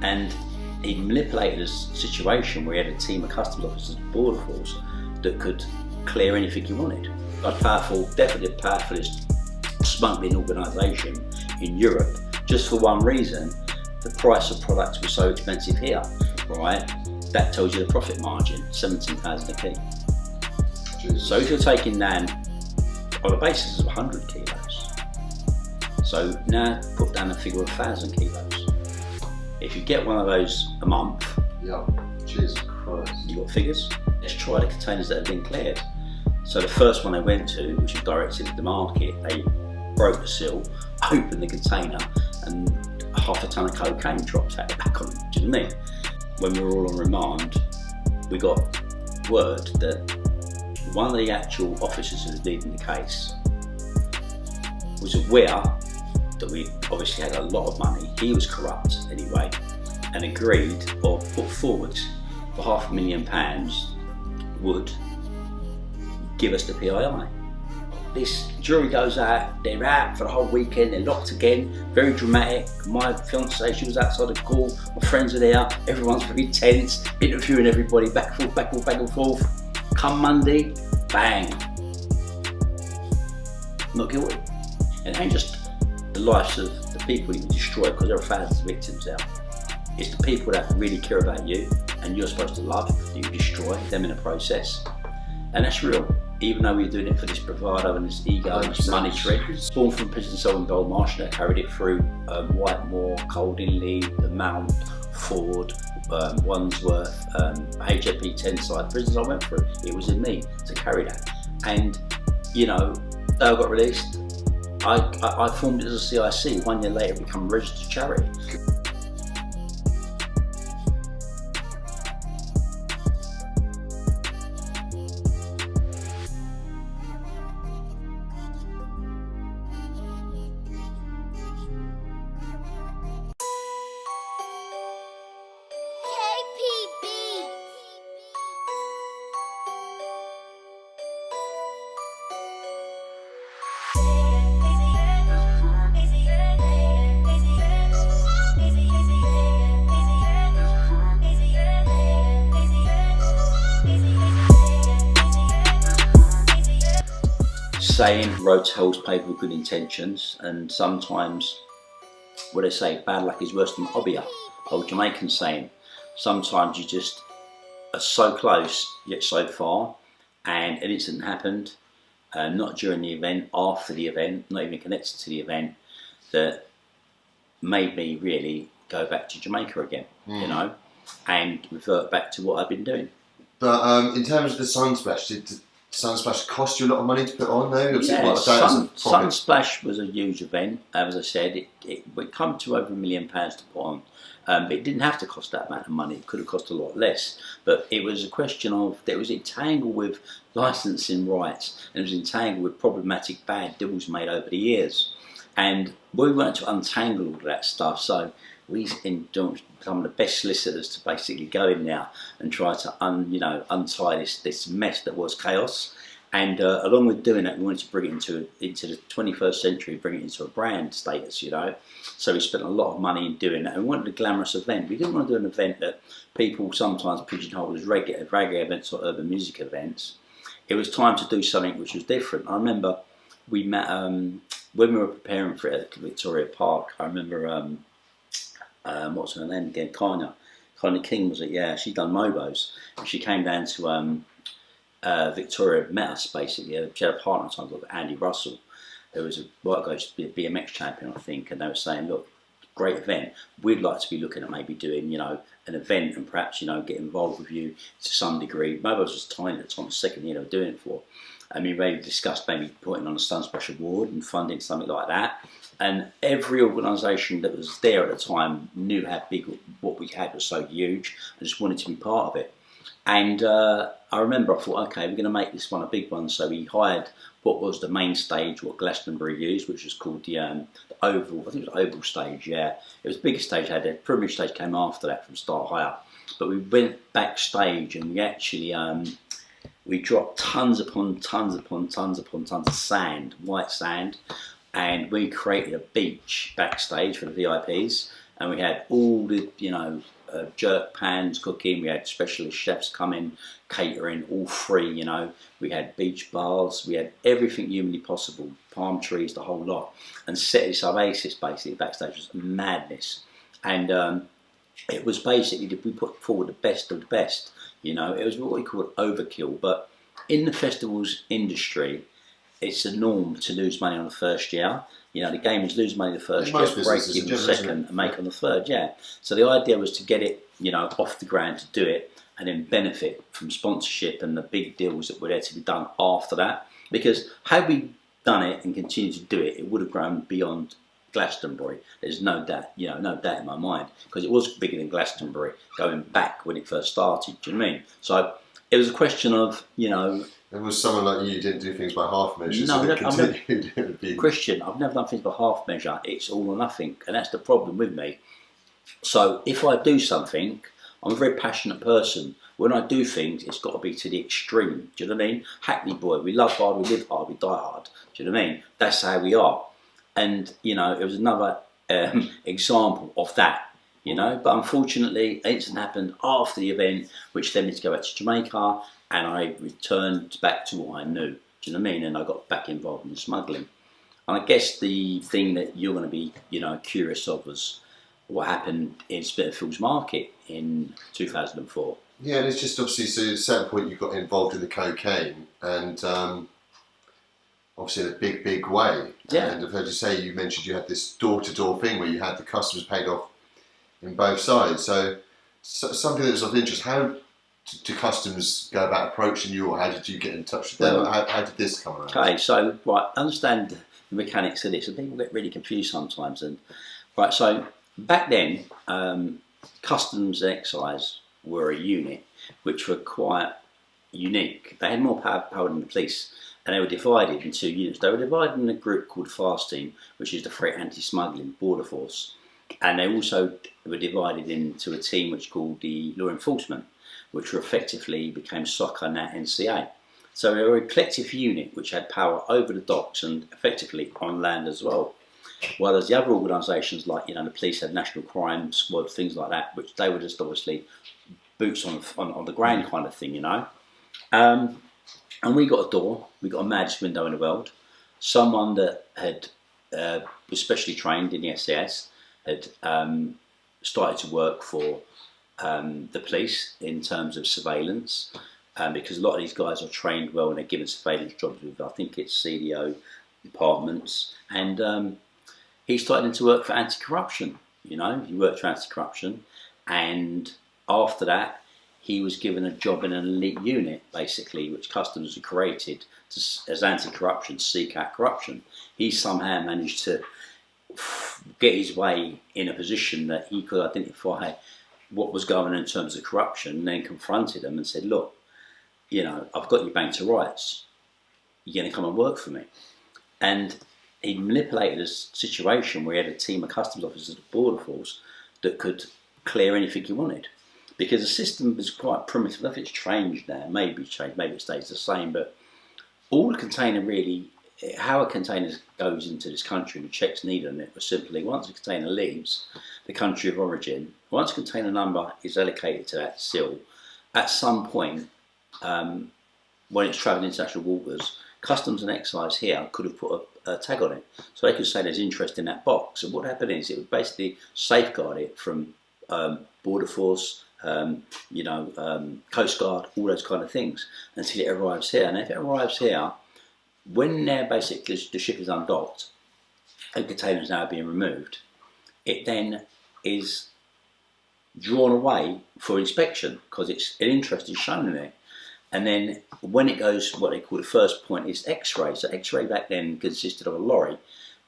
And he manipulated a situation where he had a team of customs officers and border force that could clear anything he wanted. Powerful, definitely the powerfulest smuggling organisation in Europe, just for one reason: the price of products was so expensive here, right? That tells you the profit margin, 17,000 a key. Jesus. So if you're taking down on a basis of 100 kilos, so now put down a figure of 1,000 kilos. If you get one of those a month, yeah, Jesus Christ, you got figures. Let's try the containers that have been cleared. So the first one they went to, which was directed at the market, they broke the seal, opened the container, and half a ton of cocaine dropped out the back on them. Do you know what I mean? When we were all on remand, we got word that one of the actual officers who was leading the case was aware that we obviously had a lot of money. He was corrupt anyway, and agreed or put forward for £500,000 would give us the PII. This jury goes out, they're out for the whole weekend, they're locked again, very dramatic. My fiancée, she was outside the court, my friends are there, everyone's very tense, interviewing everybody, back and forth, back and forth, back and forth. Come Monday, bang. Not guilty. And it ain't just the lives of the people you destroy, because there are thousands of victims out. It's the people that really care about you and you're supposed to love, that you destroy them in the process. And that's real. Even though we're doing it for this bravado and this ego and this money trick. Born from prison cell in Belmarsh, that carried it through Whitemoor, Coldingley, the Mount, Ford, Wandsworth, HMP 10 side prisons I went through. It was in me to carry that. And you know, they all got released. I formed it as a CIC. 1 year later, become a registered charity. Saying road tells paved with good intentions, and sometimes what they say, bad luck is worse than obia. Old Jamaican saying, sometimes you just are so close yet so far, and an incident happened, not during the event, after the event, not even connected to the event, that made me really go back to Jamaica again, you know, and revert back to what I've been doing. But in terms of the Sunsplash, did Sunsplash cost you a lot of money to put on though? Yeah, Sunsplash was a huge event. As I said, it come to over £1 million to put on. But it didn't have to cost that amount of money. It could have cost a lot less. But it was a question of, it was entangled with licensing rights, and it was entangled with problematic bad deals made over the years. And we weren't to untangle all that stuff, so we become the best solicitors to basically go in now and try to untie this mess that was chaos. And along with doing that, we wanted to bring it into the 21st century, bring it into a brand status, you know. So we spent a lot of money in doing that, and we wanted a glamorous event. We didn't want to do an event that people sometimes pigeonhole as reggae events or urban music events. It was time to do something which was different. I remember we met when we were preparing for it at Victoria Park. I remember what's her name again? Kinda King, was it? Yeah, she'd done Mobos, and she came down to Victoria, met us basically. She had a partner at the time called Andy Russell, who was a white guy, used to be a BMX champion, I think, and they were saying, look, great event. We'd like to be looking at maybe doing, you know, an event and perhaps, you know, get involved with you to some degree. Mobos was tiny at the time, the second year they were doing it for. I mean, we discussed maybe putting on a Sunsplash award and funding something like that. And every organisation that was there at the time knew how big what we had was so huge and just wanted to be part of it. And I remember I thought, okay, we're going to make this one a big one. So we hired what was the main stage, what Glastonbury used, which was called the Oval, I think it was Oval stage, yeah. It was the biggest stage I had. The Privilege stage came after that from Start Higher. But we went backstage and we actually, we dropped tons upon tons upon tons upon tons of sand, white sand. And we created a beach backstage for the VIPs, and we had all the, you know, jerk pans cooking. We had specialist chefs coming, catering, all free. You know, we had beach bars. We had everything humanly possible, palm trees, the whole lot, and set this oasis basically backstage. It was madness, and it was basically we put forward the best of the best. You know, it was what we called overkill. But in the festivals industry, it's a norm to lose money on the first year. You know, the gamers lose money the first year, break even the second, and make on the third. Yeah. So the idea was to get it, you know, off the ground, to do it, and then benefit from sponsorship and the big deals that were there to be done after that. Because had we done it and continued to do it, it would have grown beyond Glastonbury. There's no doubt, you know, no doubt in my mind, because it was bigger than Glastonbury going back when it first started. Do you know what I mean? So it was a question of, you know. There was someone like you didn't do things by half measures. No, so Christian, I've never done things by half measure. It's all or nothing, and that's the problem with me. So if I do something, I'm a very passionate person. When I do things, it's got to be to the extreme. Do you know what I mean? Hackney boy, we love hard, we live hard, we die hard. Do you know what I mean? That's how we are. And, you know, it was another example of that, you know. But unfortunately, an incident happened after the event, which led me to go back to Jamaica, and I returned back to what I knew. Do you know what I mean? And I got back involved in smuggling. And I guess the thing that you're going to be, you know, curious of was what happened in Spitalfields Market in 2004. Yeah, and it's just obviously, so at a certain point you got involved in the cocaine, and obviously in a big way. Yeah. And I've heard you say, you mentioned you had this door-to-door thing where you had the customers paid off in both sides. So something that was of interest, how do customs go about approaching you, or how did you get in touch with them? How did this come around? Okay, so, right, understand the mechanics of this, and people get really confused sometimes. And right, so back then, customs and excise were a unit which were quite unique. They had more power than the police, and they were divided in two units. They were divided in a group called FAST Team, which is the Threat Anti-Smuggling Border Force, and they also were divided into a team which called the Law Enforcement, which effectively became SOCA, NAT, NCA. So they were a collective unit which had power over the docks and effectively on land as well. While there's the other organisations like, you know, the police had National Crime Squad, things like that, which they were just obviously boots on the ground kind of thing, you know. And we got a door, we got a maddest window in the world. Someone that had was specially trained in the SAS had started to work for the police in terms of surveillance, because a lot of these guys are trained well and they're given surveillance jobs with, I think it's CDO departments, and he started to work for anti-corruption. You know, he worked for anti-corruption, and after that he was given a job in an elite unit, basically, which customs had created as anti-corruption, to seek out corruption. He somehow managed to get his way in a position that he could identify what was going on in terms of corruption, and then confronted them and said, look, you know, I've got you banged to rights. You're going to come and work for me. And he manipulated a situation where he had a team of customs officers at the border force that could clear anything he wanted. Because the system was quite primitive. I don't know if it's changed now, maybe it's changed, maybe it stays the same, but all a container really, how a container goes into this country and the checks needed on it was simply, once a container leaves the country of origin, once a container number is allocated to that seal, at some point, when it's travelling international waters, customs and excise here could have put a tag on it. So they could say there's interest in that box. And what happened is it would basically safeguard it from border force, you know, Coast Guard, all those kind of things, until it arrives here. And if it arrives here, when they're basically, the ship is undocked, and the container is now being removed, it then is drawn away for inspection because it's an interest is shown in it. And then when it goes, what they call the first point is X-ray. So X-ray back then consisted of a lorry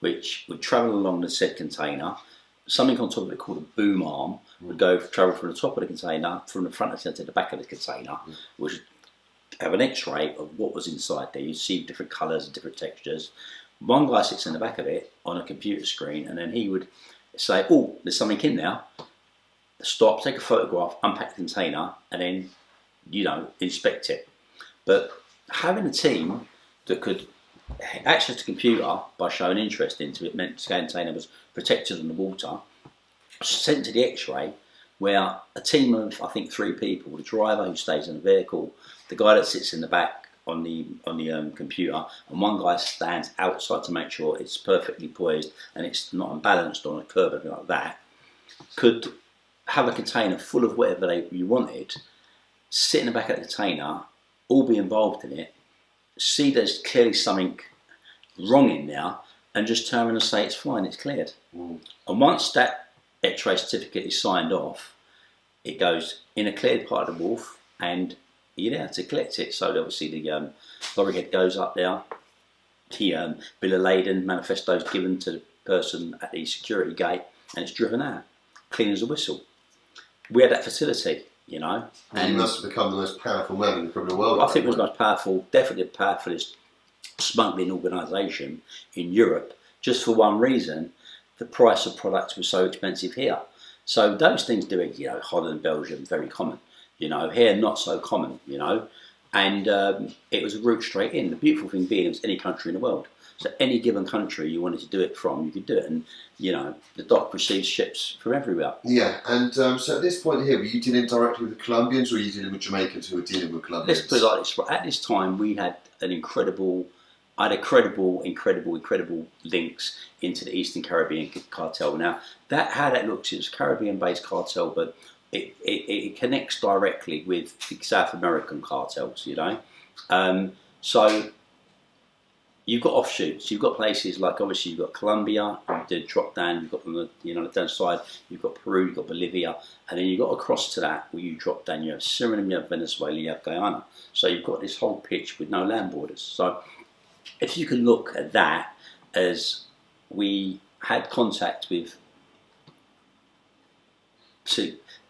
which would travel along the said container. Something on top of it called a boom arm would travel from the top of the container, from the front of the container to the back of the container, which would have an X-ray of what was inside there. You see different colours and different textures. One guy sits in the back of it on a computer screen, and then he would say, oh, there's something in there. Stop, take a photograph, unpack the container, and then, you know, inspect it. But having a team that could access the computer by showing interest into it meant the container was protected in the water. sent to the X-ray, where a team of, I think, 3 people, the driver who stays in the vehicle, the guy that sits in the back on the computer, and one guy stands outside to make sure it's perfectly poised and it's not unbalanced on a curb or anything like that, could have a container full of whatever you wanted, sit in the back of the container, all be involved in it, see there's clearly something wrong in there, and just turn around and say it's fine, it's cleared. And once that X-ray certificate is signed off, it goes in a cleared part of the wharf, and you're there to collect it. So obviously the lorry head goes up there, the bill of lading, manifesto's given to the person at the security gate, and it's driven out, clean as a whistle. We had that facility, you know. And you must have become the most powerful man in the criminal world. I think it was the most powerful, definitely the powerfulest smuggling organisation in Europe, just for one reason: the price of products was so expensive here. So those things do it, you know, Holland, Belgium, very common. You know, here not so common, you know. And it was a route straight in. The beautiful thing being it was any country in the world. So any given country you wanted to do it from, you could do it. And, you know, the dock receives ships from everywhere. Yeah, and so at this point here, were you dealing directly with the Colombians, or were you dealing with Jamaicans who were dealing with Colombians? Let's put it like this. At this time, we had incredible links into the Eastern Caribbean cartel. Now, how that looks is a Caribbean-based cartel, but it connects directly with the South American cartels, you know. So you've got offshoots. You've got places like, obviously, you've got Colombia, you did drop down. You've got on the, you know, the down side. You've got Peru, you've got Bolivia, and then you've got across to that where you drop down. You have Suriname, you have Venezuela, you have Guyana. So you've got this whole pitch with no land borders. So if you can look at that as we had contact with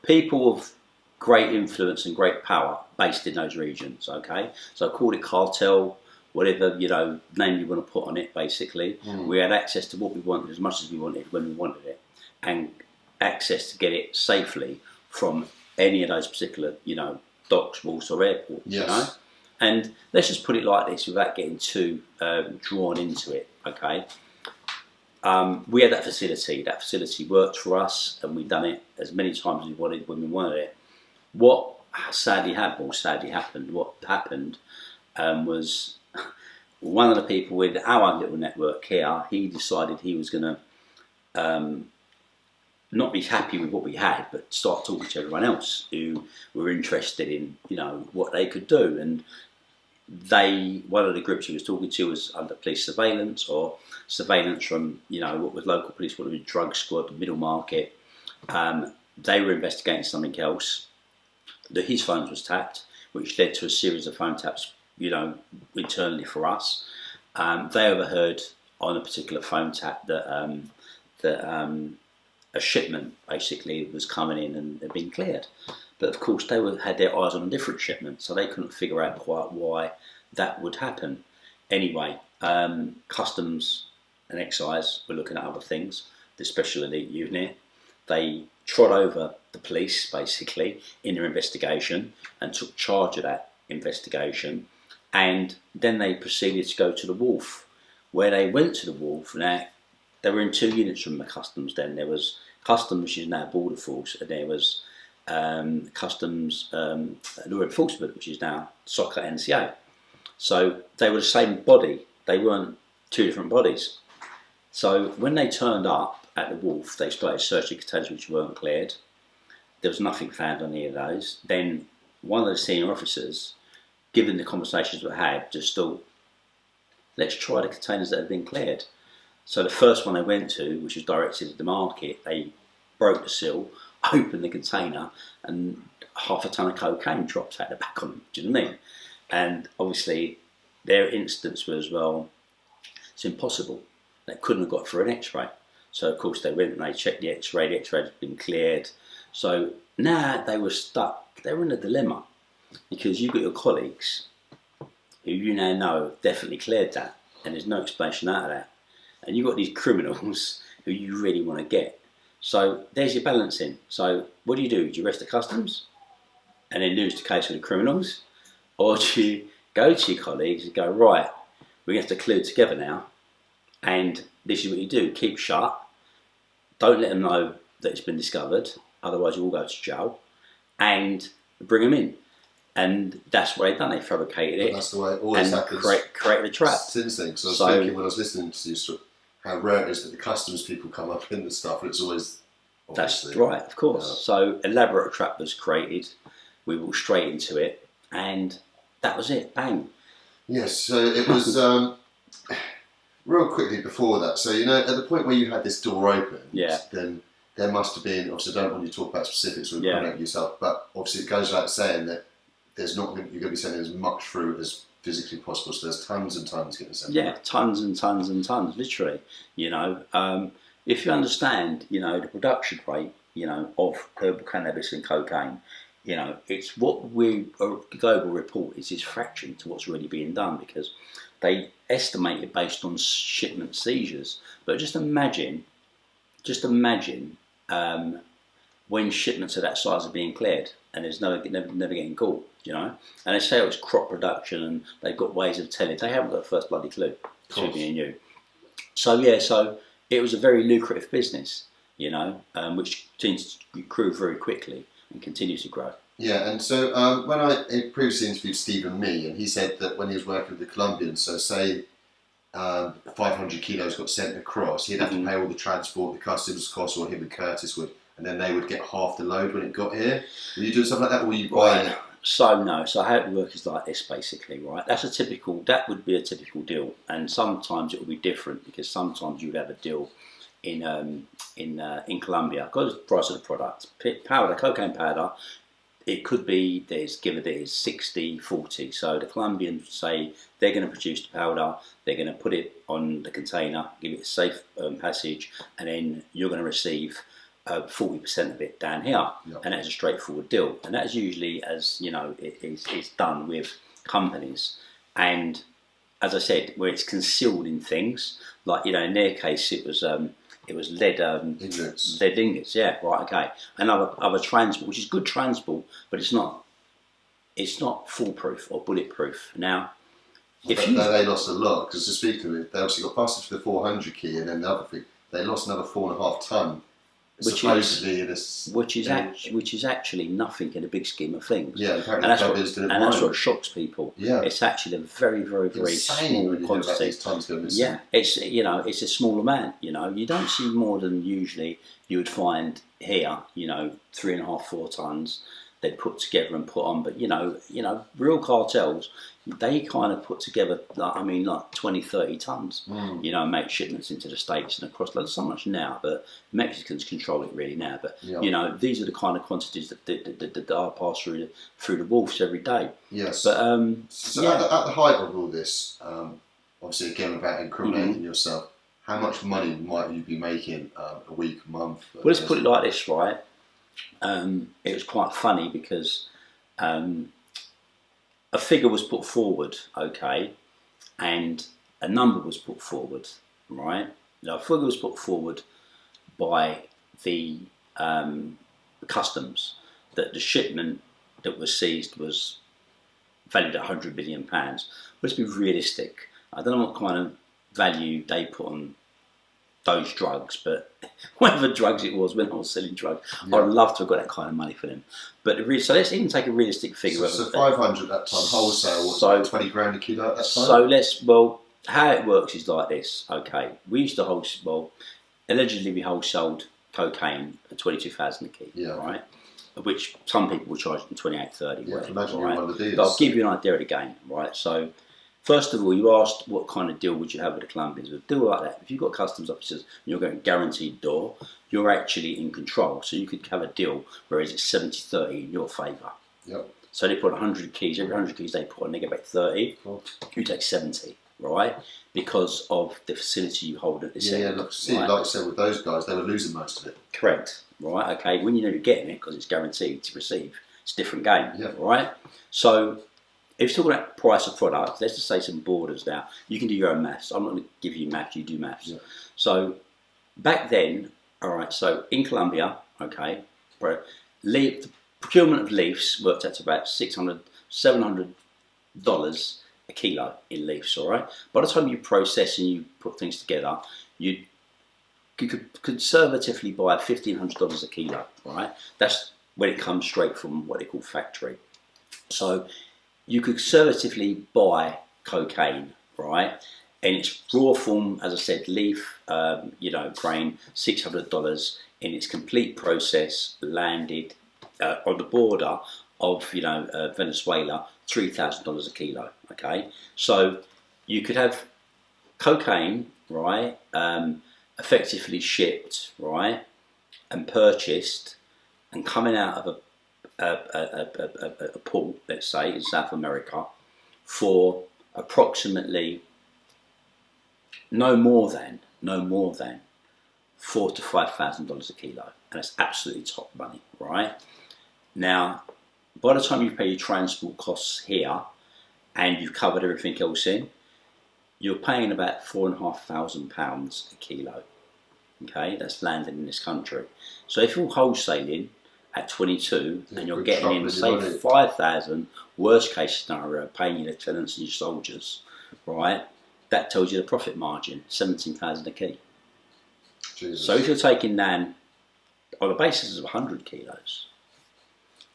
people of great influence and great power based in those regions, okay? So I called it cartel, whatever, you know, name you want to put on it, basically. We had access to what we wanted as much as we wanted when we wanted it, and access to get it safely from any of those particular, you know, docks, wharfs or airports, yes. You know? And let's just put it like this without getting too drawn into it, okay? We had that facility. That facility worked for us, and we've done it as many times as we wanted when we wanted it. What sadly happened, what happened was one of the people with our little network here, he decided he was going to not be happy with what we had, but start talking to everyone else who were interested in, you know, what they could do. And one of the groups he was talking to was under police surveillance, or surveillance from, you know, what was local police, what was drug squad, the middle market. They were investigating something else. His phone was tapped, which led to a series of phone taps, you know, internally for us. They overheard on a particular phone tap that a shipment basically was coming in and had been cleared. But of course they had their eyes on a different shipment, so they couldn't figure out quite why that would happen. Anyway, Customs and Excise were looking at other things, the Special Elite Unit. They trod over the police basically in their investigation and took charge of that investigation, and then they proceeded to go to the wharf. Where they went to the wharf, now they were in 2 units from the Customs then. There was Customs, which is now Border Force, and there was Customs Law Enforcement, which is now SOCA NCA. So they were the same body, they weren't 2 different bodies. So when they turned up at the wharf, they started searching containers which weren't cleared. There was nothing found on any of those. Then one of the senior officers, given the conversations we had, just thought, let's try the containers that have been cleared. So the first one they went to, which was directed at the market, they broke the seal, opened the container, and half a ton of cocaine dropped out the back on them. Do you know what I mean? And obviously their instance was, well, it's impossible. They couldn't have got through an X-ray. So of course they went and they checked the X-ray had been cleared. So now they were stuck. They were in a dilemma, because you've got your colleagues who you now know definitely cleared that, and there's no explanation out of that. And you've got these criminals who you really want to get. So there's your balancing. So what do? Do you arrest the Customs and then lose the case with the criminals? Or do you go to your colleagues and go, right, we have to clear together now, and this is what you do: keep shut, don't let them know that it's been discovered, otherwise you all go to jail, and bring them in. And that's what they've done. They fabricated it. That's the way it always happens. Created a trap. Since then, because I was thinking when I was listening to you, how rare it is that the customs people come up in the stuff, and it's always. That's right, of course. Yeah. So elaborate trap was created. We walked straight into it, and that was it. Bang. Yes. So it was real quickly before that. So at the point where you had this door open, then there must have been. Obviously, I don't want you to talk about specifics or incriminate yourself, but obviously it goes without saying that there's not you're going to be sending as much fruit as physically possible. So there's tons and tons getting sent. Yeah, tons and tons and tons, literally. If you understand, the production rate, of herbal cannabis and cocaine, it's what a global report is fraction to what's really being done, because they estimate it based on shipment seizures. But just imagine when shipments of that size are being cleared and there's never getting caught, and they say it was crop production and they've got ways of telling. They haven't got the first bloody clue, between me and you. So it was a very lucrative business, which tends to grow very quickly and continues to grow. Yeah, and so when I previously interviewed Stephen Mee, and he said that when he was working with the Colombians, so say 500 kilos got sent across, he'd have to pay all the transport, the customs costs, or him and Curtis would, and then they would get half the load when it got here. Were you doing something like that, or were you buying it? So how it works is like this, basically, right? That would be a typical deal, and sometimes it will be different, because sometimes you would have a deal in Colombia, because of the price of the product. Powder, cocaine powder, it could be there's 60-40. So the Colombians say they're going to produce the powder, they're going to put it on the container, give it a safe passage, and then you're going to receive 40% of it down here, and that's a straightforward deal. And that's usually, as it's done with companies. And as I said, where it's concealed in things, like in their case, it was lead ingots. Yeah, right, okay. And other transport, which is good transport, but it's not foolproof or bulletproof. Now, they lost a lot, because to speak to it, they obviously got busted for the 400 key, and then the other thing, they lost another 4.5 ton. Which is actually nothing in the big scheme of things. Yeah, apparently that's what shocks people. Yeah, it's actually a very, very, very small quantity. Yeah, it's a small amount. You don't see more than usually you would find here. 3.5, 4 tons they'd put together and put on. But real cartels, they kind of put together like 20, 30 tons. And make shipments into the States and across. Not so much now, but Mexicans control it really now. But these are the kind of quantities that are passed through the wharfs every day. Yes. But at the height of all this, obviously again about incriminating yourself, how much money might you be making a week, a month? Well, let's put it like this, right? It was quite funny, because a figure was put forward, okay, and a number was put forward, right? Now, a figure was put forward by the customs that the shipment that was seized was valued at £100 million. Let's be realistic. I don't know what kind of value they put on those drugs, but whatever drugs it was when I was selling drugs, I'd love to have got that kind of money for them. But so let's even take a realistic figure. So 500 at that time wholesale, so 20 grand a kilo at that time. So how it works is like this. Okay, we used to allegedly we wholesaled cocaine at 22,000 a kilo, right? Which some people were charging 28, 30. Yeah, imagine you're one of the dealers. But I'll give you an idea of the game, right? So, first of all, you asked what kind of deal would you have with the Colombians. With a deal like that, if you've got customs officers and you're going guaranteed door, you're actually in control. So you could have a deal whereas it's 70-30 in your favour. Yep. So they put 100 keys, every 100 keys they put on, they get back 30. Cool. You take 70, right? Because of the facility you hold at this end. Like I said, with those guys, they were losing most of it. Correct, right? Okay, when you know you're getting it, because it's guaranteed to receive, it's a different game, right? So, if you're talking about price of product, let's just say some borders now. You can do your own maths. I'm not going to give you maths, you do maths. Yeah. So, back then, alright, so in Colombia, okay, the procurement of leaves worked out to about $600, $700 a kilo in leaves, alright? By the time you process and you put things together, you'd you could conservatively buy $1,500 a kilo, right? That's when it comes straight from what they call factory. So you could conservatively buy cocaine, right? In its raw form, as I said, leaf, you know, grain, $600. In its complete process, landed on the border of, you know, Venezuela, $3,000 a kilo. Okay, so you could have cocaine, right, effectively shipped, right, and purchased, and coming out of a port, let's say, in South America, for approximately no more than $4,000 to $5,000 a kilo, and that's absolutely top money, right? Now, by the time you pay your transport costs here, and you've covered everything else in, you're paying about £4,500 a kilo. Okay, that's landed in this country. So if you're wholesaling at 22 and you're getting in, say, 5,000, worst case scenario, paying your lieutenants and your soldiers, right? That tells you the profit margin, 17,000 a key. Jesus. So if you're taking down on a basis of 100 kilos,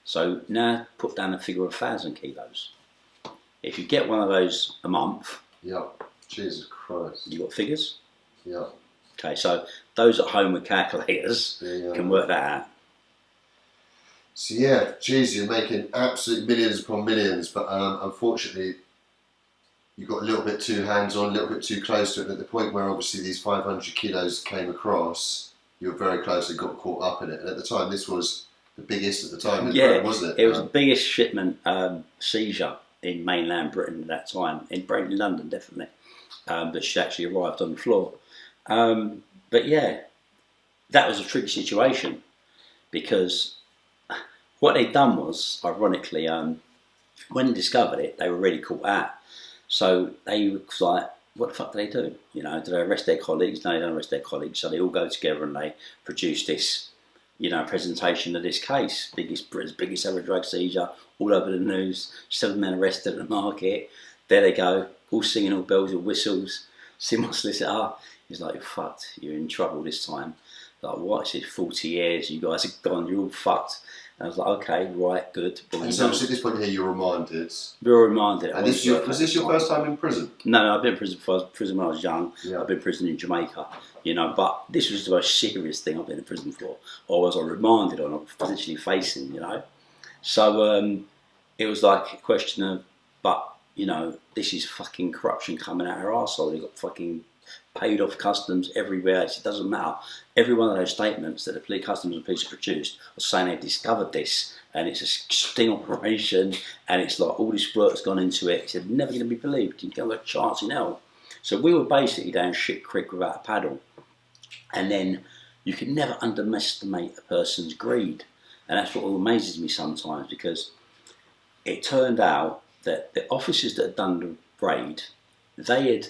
so now put down a figure of 1,000 kilos. If you get one of those a month, yeah, Jesus Christ, you got figures. Yeah. Okay, so those at home with calculators can work that out. So yeah, geez, you're making absolute millions upon millions, but unfortunately, you got a little bit too hands-on, a little bit too close to it. And at the point where obviously these 500 kilos came across, you were very close and got caught up in it. And at the time, this was the biggest at the time in Britain, wasn't it? It was the biggest shipment seizure in mainland Britain at that time, in London definitely, that she actually arrived on the floor. But yeah, that was a tricky situation, because what they'd done was, ironically, when they discovered it, they were really caught out. So they were like, what the fuck do they do? You know, do they arrest their colleagues? No, they don't arrest their colleagues. So they all go together and they produce this, you know, presentation of this case. Britain's biggest ever drug seizure, all over the news, 7 men arrested at the market. There they go, all singing all bells and whistles. See my solicitor, he's like, you're fucked, you're in trouble this time. Like, what? He said, 40 years, you guys are gone, you're all fucked. And I was like, okay, right, good. But and so at this point here, you're reminded. We were reminded. And was this your first time in prison? No, I've been in prison when I was young. Yeah. I've been in prison in Jamaica, you know, but this was the most serious thing I've been in prison for, or was I reminded on, I'm potentially facing, you know. So it was like a question of, but, you know, this is fucking corruption coming out our arsehole. They've got fucking paid off customs everywhere. It doesn't matter. Every one of those statements that the police, customs and police produced was saying they discovered this and it's a sting operation and it's like all this work's gone into it. He said, never going to be believed. You don't have a chance in hell. So we were basically down shit creek without a paddle. And then you can never underestimate a person's greed. And that's what amazes me sometimes, because it turned out that the officers that had done the raid, they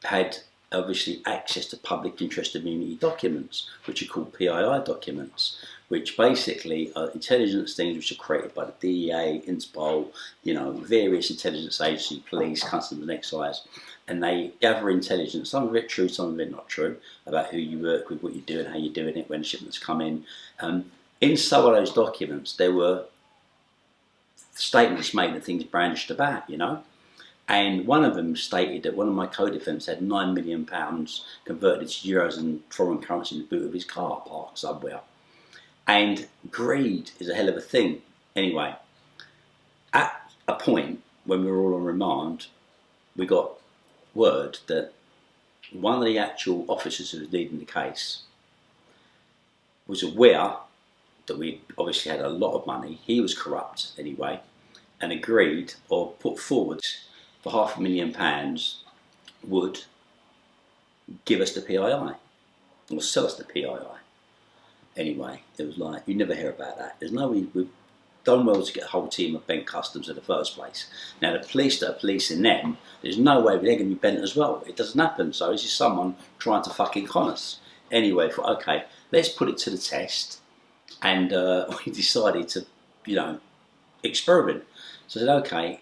had obviously access to public interest immunity documents, which are called PII documents, which basically are intelligence things which are created by the DEA, Interpol, you know, various intelligence agencies, police, customs and excise, and they gather intelligence, some of it true, some of it not true, about who you work with, what you're doing, how you're doing it, when shipments come in. In some of those documents, there were statements made and things brandished about, you know. And one of them stated that one of my co-defendants had £9 million converted to euros and foreign currency in the boot of his car parked somewhere. And greed is a hell of a thing. Anyway, at a point when we were all on remand, we got word that one of the actual officers who was leading the case was aware that we obviously had a lot of money. He was corrupt anyway, and agreed or put forward for £500,000 would give us the PII, or sell us the PII. Anyway, it was like, you never hear about that. There's no way, we've done well to get a whole team of bent customs in the first place. Now the police that are policing them, there's no way they're going to be bent as well. It doesn't happen, so this is someone trying to fucking con us. Anyway, okay, let's put it to the test. And we decided to, you know, experiment. So I said, okay,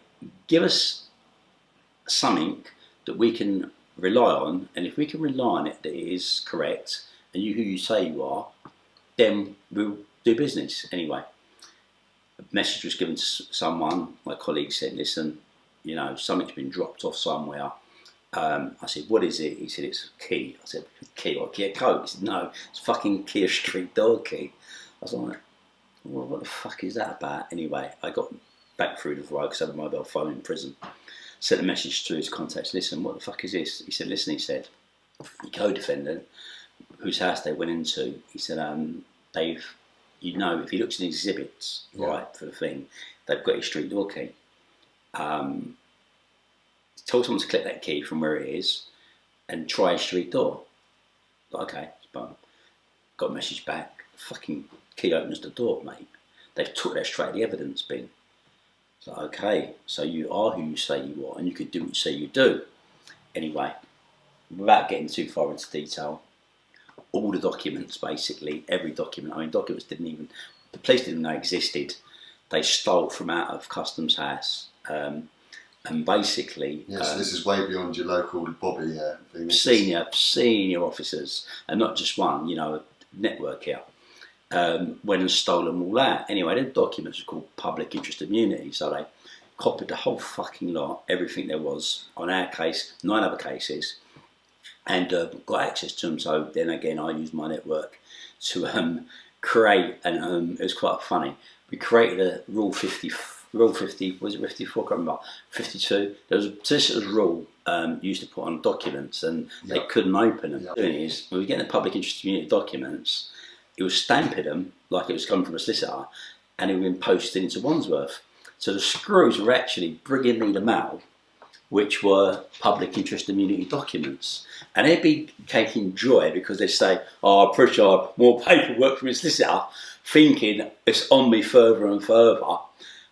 give us something that we can rely on, and if we can rely on it that it is correct and you who you say you are, then we'll do business anyway. A message was given to someone. My colleague said, "Listen, you know, something's been dropped off somewhere." I said, "What is it?" He said, "It's a key." I said, "Key or Kia code?" He said, "No, it's fucking Kia Street door key." I was like, "Well, what the fuck is that about?" Anyway, I got back through the fire because I had a mobile phone in prison. Sent a message through his contacts. "Listen, what the fuck is this?" He said, "Listen," he said, "the co-defendant whose house they went into," he said, "they've, you know, if he looks in the exhibits, right, for the thing, they've got his street door key. Told someone to collect that key from where it is and try his street door." Like, okay, boom. Got a message back. Fucking key opens the door, mate. They've took that straight to the evidence bin. It's like, okay, so you are who you say you are, and you could do what you say you do. Anyway, without getting too far into detail, all the documents, basically, every document, I mean, documents didn't even, the police didn't know existed. They stole from out of Customs House. And basically... Yeah, so this is way beyond your local Bobby thing. Senior officers, and not just one, you know, a network here, went and stole them all out. Anyway, the documents are called public interest immunity, so they copied the whole fucking lot, everything there was on our case, 9 other cases, and got access to them. So then again, I used my network to create, and it was quite funny. We created a Rule 50, was it 54? I can't remember. 52. There was a solicitor's rule used to put on documents, and they couldn't open them. Yep. Doing is, when we get the public interest immunity documents, it was stamping them like it was coming from a solicitor, and it was been posted into Wandsworth. So the screws were actually bringing me the mail, which were public interest immunity documents. And they'd be taking joy because they say, "Oh, Pritchard, more paperwork from his solicitor," thinking it's on me further and further.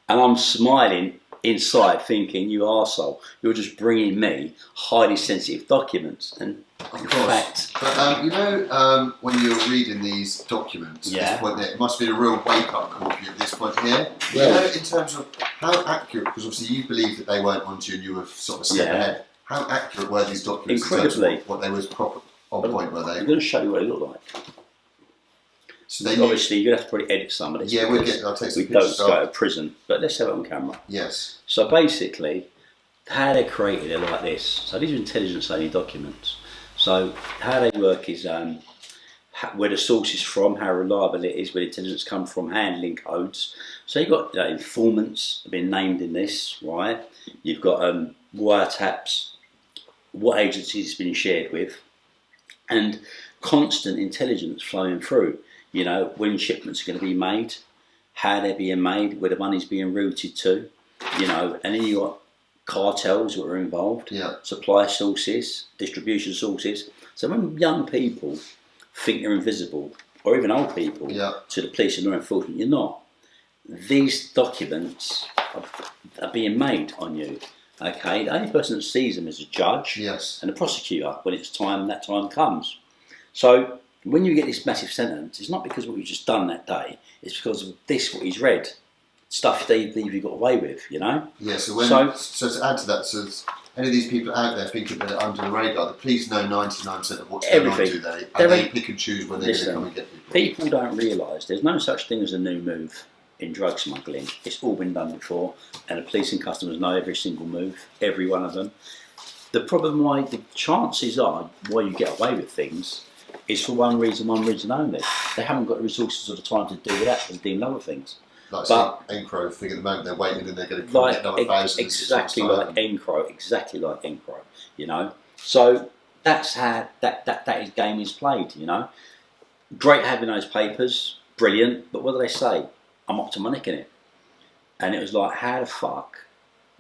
And I'm smiling inside thinking, "You arsehole, you're just bringing me highly sensitive documents." And in fact... But you know, when you're reading these documents at this point there, it must be a real wake-up call for you at this point here. Yeah. You know, in terms of how accurate, because obviously you believed that they weren't onto you and you were sort of a step ahead. How accurate were these documents? Incredibly. What they was proper on point, were they? I'm going to show you what it looked like. So they obviously, you're going to have to probably edit some of this. Yeah, I'll take some pictures. We don't go to prison, but let's have it on camera. Yes. So basically, how they created it like this. So these are intelligence-only documents. So how they work is where the source is from, how reliable it is, where the intelligence comes from, handling codes. So you've got informants have been named in this, right? You've got wiretaps, what agencies it's been shared with, and constant intelligence flowing through. You know, when shipments are going to be made, how they're being made, where the money's being routed to, you know, and then you've got cartels that are involved, supply sources, distribution sources. So when young people think they're invisible, or even old people, to the police and law enforcement, you're not. These documents are being made on you. Okay, the only person that sees them is a judge and the prosecutor when it's time, that time comes. So when you get this massive sentence, it's not because of what you've just done that day, it's because of this, what he's read. Stuff they believe you got away with, you know? Yeah, so to add to that, so any of these people out there thinking that they're under the radar, the police know 99% of what's going on, do they? And they pick and choose when they're going to come and get people. People don't realise there's no such thing as a new move in drug smuggling. It's all been done before, and the police and customers know every single move, every one of them. The problem why, the chances are, why you get away with things is for one reason only. They haven't got the resources or the time to do that and deal with other things. Like Encro thing at the moment, they're waiting and they're going to get another thousand. Exactly like Encro, you know. So that's how that game is played, you know. Great having those papers, brilliant, but what do they say? I'm up to my neck in it. And it was like, how the fuck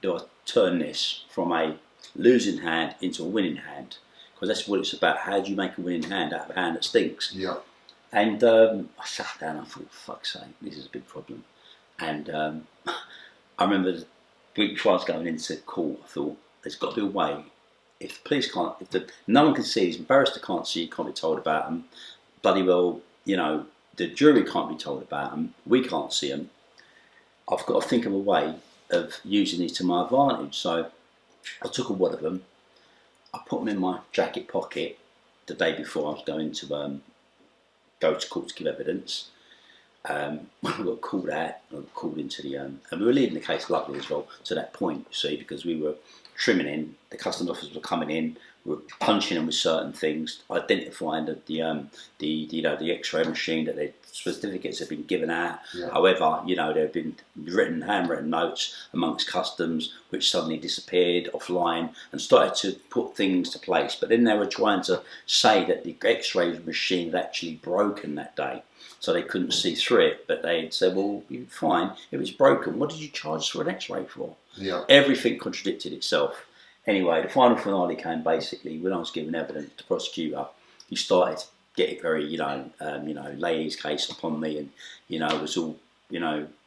do I turn this from a losing hand into a winning hand? Because that's what it's about. How do you make a winning hand out of a hand that stinks? Yeah. And I sat down and I thought, fuck's sake, this is a big problem. And I remember the week before I was going into court, I thought, there's got to be a way. If the police can't, no one can see these, barrister can't see, can't be told about them, bloody well, you know, the jury can't be told about them, we can't see them. I've got to think of a way of using these to my advantage. So I took a wad of them, I put them in my jacket pocket the day before I was going to go to court to give evidence. When we got called out, I got called into the, and we were leading the case luckily as well to that point, you see, because we were trimming in, the customs officers were coming in, we were punching them with certain things, identifying that the X-ray machine, that their certificates had been given out. Yeah. However, you know, there had been handwritten notes amongst customs which suddenly disappeared offline and started to put things to place. But then they were trying to say that the X-ray machine had actually broken that day, so they couldn't see through it. But they had said, well, you're fine, if it's broken, what did you charge us for an X-ray for? Yeah. Everything contradicted itself. Anyway, the final finale came basically when I was giving evidence to the prosecutor. He started to get very, lay his case upon me, and was all,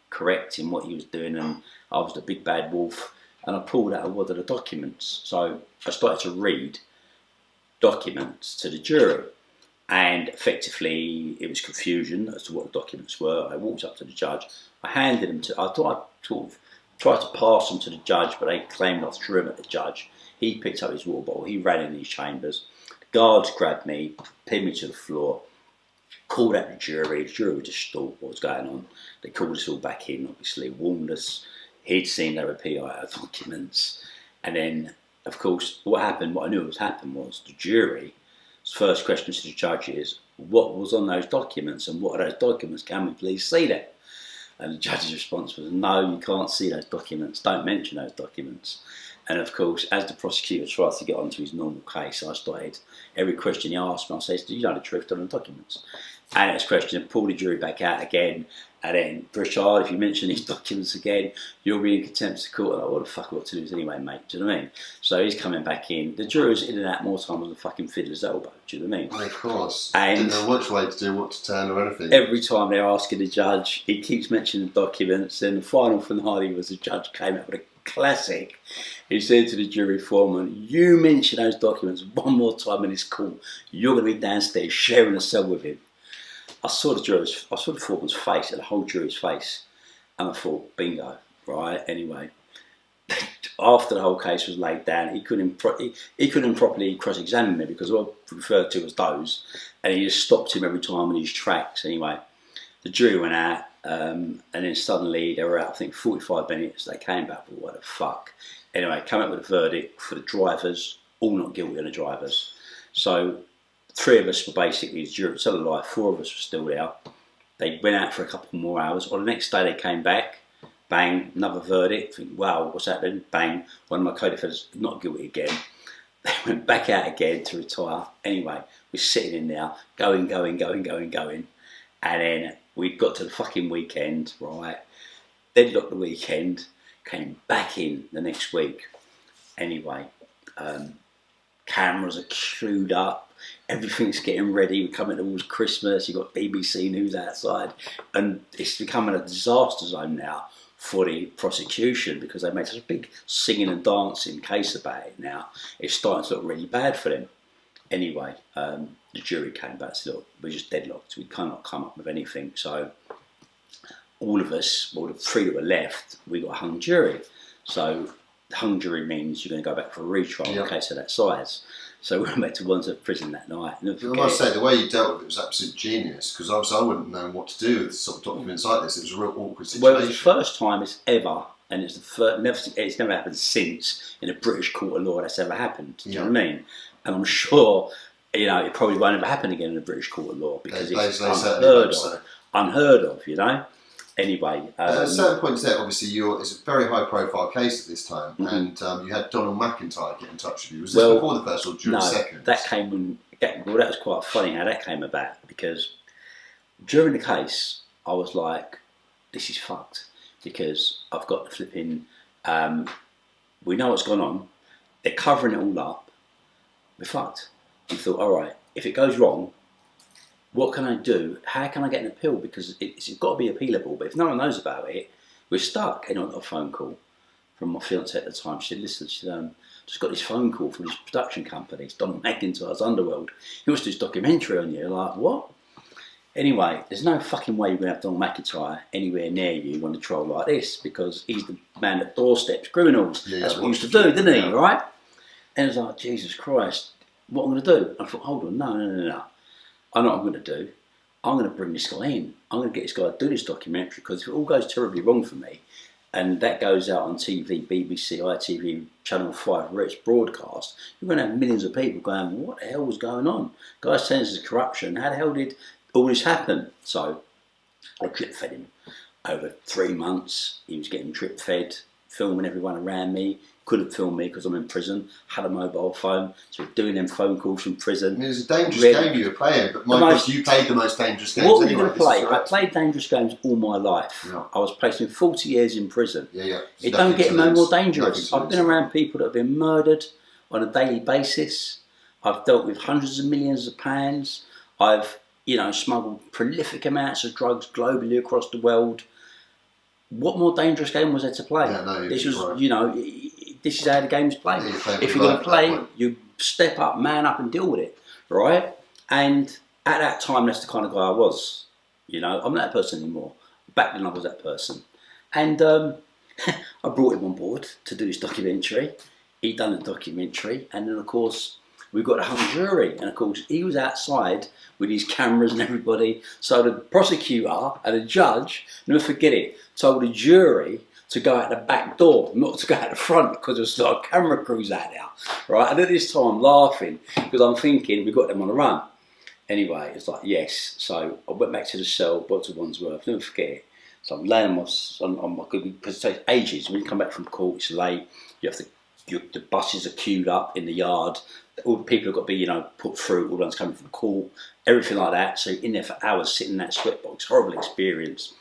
correct in what he was doing, and I was the big bad wolf, and I pulled out a wad of the documents. So I started to read documents to the jury, and effectively it was confusion as to what the documents were. I walked up to the judge, I handed them to, I thought I sort of tried to pass them to the judge, but they claimed I threw them at the judge. He picked up his water bottle, he ran in his chambers. The guards grabbed me, pinned me to the floor, called out the jury was just thought what was going on. They called us all back in, obviously, warned us. He'd seen their PIO documents. And then, of course, what I knew was happened was the jury's first question to the judge is, what was on those documents, and what are those documents? Can we please see them? And the judge's response was, no, you can't see those documents, don't mention those documents. And of course, as the prosecutor tried to get onto his normal case, I started, every question he asked me, I said, do you know the truth on the documents? And next question, pull the jury back out again, and then, Pritchard, if you mention these documents again, you'll be in contempt of court. Like, what the fuck, what to lose anyway, mate? Do you know what I mean? So he's coming back in. The jury was in and out more times than the fucking fiddler's elbow. Do you know what I mean? Of course. And didn't know which way to do, what to turn, or anything. Every time they're asking the judge, he keeps mentioning the documents. And the final finale was the judge came out with a classic. He said to the jury foreman, you mention those documents one more time in this court, you're going to be downstairs sharing a cell with him. I saw the foreman's face and the whole jury's face, and I thought, bingo, right? Anyway, after the whole case was laid down, he couldn't properly cross-examine me because what I referred to as those, and he just stopped him every time in his tracks. Anyway, the jury went out, and then suddenly they were out, I think 45 minutes, they came back, but what the fuck? Anyway, came up with a verdict for the drivers, all not guilty on the drivers. So 3 of us were basically, to tell a lie, 4 of us were still there. They went out for a couple more hours. On the next day they came back, bang, another verdict. Think, wow, what's happening? Bang, one of my co-defendants not guilty again. They went back out again to retire. Anyway, we're sitting in there, going. And then we got to the fucking weekend, right? Deadlocked the weekend, came back in the next week. Anyway, cameras are queued up. Everything's getting ready. We're coming towards Christmas. You've got BBC News outside, and it's becoming a disaster zone now for the prosecution because they made such a big singing and dancing case about it. Now it's starting to look really bad for them. Anyway, the jury came back and said, look, we're just deadlocked. We cannot come up with anything. So all of us, well, the 3 that were left, we got a hung jury. So the hung jury means you're going to go back for a retrial in a case of that size. So we went back to Wandsworth Prison that night. And I must say, the way you dealt with it was absolute genius, because obviously I wouldn't know what to do with sort of documents like this. It was a real awkward situation. Well, it was the first time it's ever, and it's the first, it's never happened since in a British court of law that's ever happened. Do you know what I mean? And I'm sure, it probably won't ever happen again in a British court of law because it's unheard of, Anyway, at a certain point there, obviously, it's a very high-profile case at this time, and you had Donald McIntyre get in touch with you. Was this before the first or during the second? That came when. That was quite funny how that came about because during the case, I was like, "This is fucked," because I've got the flipping. We know what's gone on. They're covering it all up. We're fucked. You thought, all right, if it goes wrong, what can I do? How can I get an appeal? Because it's got to be appealable. But if no one knows about it, we're stuck. And I got a phone call from my fiancée at the time. She said, listen, just got this phone call from this production company. It's Don McIntyre's Underworld. He wants to do this documentary on you. Like, what? Anyway, there's no fucking way you're going to have Don McIntyre anywhere near you on a trial like this because he's the man that doorsteps criminals. Yeah, that's what he used to do, didn't he? Right? And I was like, Jesus Christ, what am I going to do? I thought, hold on, no. I know what I'm going to do. I'm going to bring this guy in. I'm going to get this guy to do this documentary, because if it all goes terribly wrong for me, and that goes out on TV, BBC, ITV, Channel 5, where it's broadcast, you're going to have millions of people going, what the hell was going on? Guys saying this is corruption. How the hell did all this happen? So I drip fed him. Over 3 months, he was getting drip fed, filming everyone around me. Couldn't film me because I'm in prison. Had a mobile phone, so doing them phone calls from prison. I mean, it's a dangerous game you were playing, but my gosh, you played the most dangerous games. What were you going to play? I played dangerous games all my life. Yeah. I was placing 40 years in prison. Yeah. It don't get no more dangerous. I've been around people that have been murdered on a daily basis. I've dealt with hundreds of millions of pounds. I've, smuggled prolific amounts of drugs globally across the world. What more dangerous game was there to play? Yeah, no, this was, right. This is how the game's played. Yeah, if you're going to play, you step up, man up, and deal with it, right? And at that time, that's the kind of guy I was. I'm not that person anymore. Back then, I was that person. And I brought him on board to do this documentary. He'd done the documentary, and then, of course, we got a hung jury. And, of course, he was outside with his cameras and everybody. So the prosecutor and the judge, never forget it, told the jury to go out the back door, not to go out the front, because there's like camera crews out there, right? And at this time I'm laughing, because I'm thinking we got them on the run. Anyway, it's like, yes. So I went back to the cell, Bottle Wandsworth, never forget it. So I'm laying on my, because it takes ages. When you come back from court, it's late. You have to, the buses are queued up in the yard. All the people have got to be, put through. All the ones coming from court, everything like that. So you're in there for hours, sitting in that sweatbox. Horrible experience.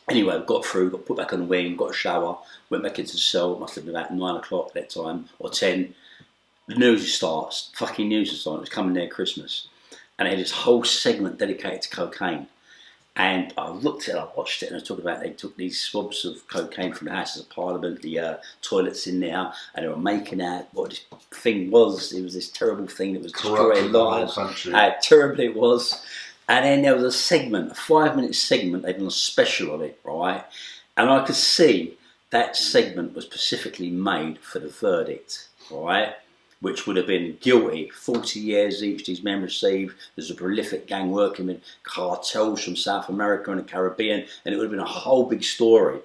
Anyway, I got through, got put back on the wing, got a shower, went back into the cell. It must have been about 9 o'clock that time, or 10. The news starts, fucking news is on. It's coming near Christmas. And they had this whole segment dedicated to cocaine. And I looked at it, I watched it, and I was talking about they took these swabs of cocaine from the Houses of Parliament, the toilets in there, and they were making out what this thing was. It was this terrible thing that was destroying lives. How terrible it was. And then there was a segment, a 5-minute segment, they'd done a special on it, right? And I could see that segment was specifically made for the verdict, right? Which would have been guilty, 40 years each these men received. There's a prolific gang working with cartels from South America and the Caribbean, and it would have been a whole big story.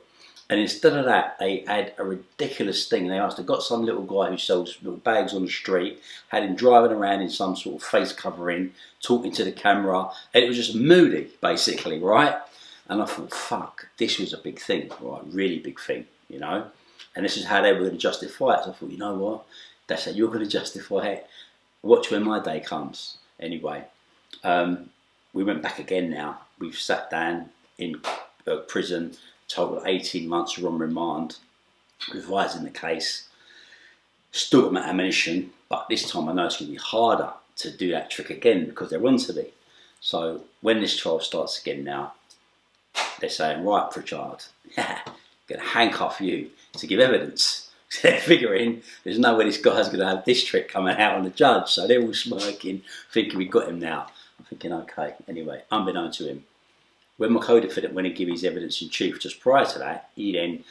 And instead of that, they had a ridiculous thing. They got some little guy who sells little bags on the street, had him driving around in some sort of face covering, talking to the camera, and it was just moody, basically, right? And I thought, fuck, this was a big thing, right? Really big thing, And this is how they were going to justify it. So I thought, you know what? That's how you're going to justify it. Watch when my day comes. Anyway, we went back again now. We've sat down in prison, told 18 months are on remand, revising the case, still got my ammunition, but this time I know it's going to be harder to do that trick again because they're onto me. So when this trial starts again now, they're saying, right, Pritchard, going to handcuff you to give evidence. They're figuring there's no way this guy's going to have this trick coming out on the judge. So they're all smirking, thinking we got him now. I'm thinking, okay. Anyway, unbeknown to him, when my co-defendant went and gave his evidence in chief, just prior to that, he then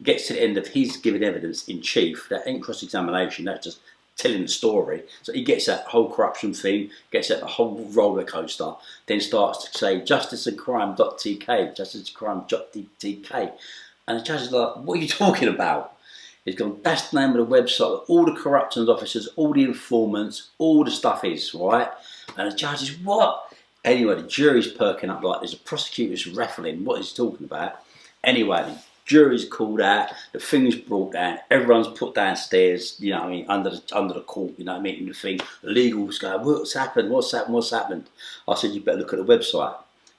gets to the end of his giving evidence in chief. That ain't cross-examination, that's just telling the story. So he gets that whole corruption thing, gets that the whole roller coaster, then starts to say justiceandcrime.tk, justiceandcrime.tk. And the judge is like, what are you talking about? He's gone, that's the name of the website, all the corruptions officers, all the informants, all the stuff is, right? And the judge is, what? Anyway, the jury's perking up like this, the prosecutor's raffling, what he's talking about. Anyway, the jury's called out, the thing's brought down, everyone's put downstairs, under the court, in the thing. The legals go, what's happened, what's happened? I said, you better look at the website.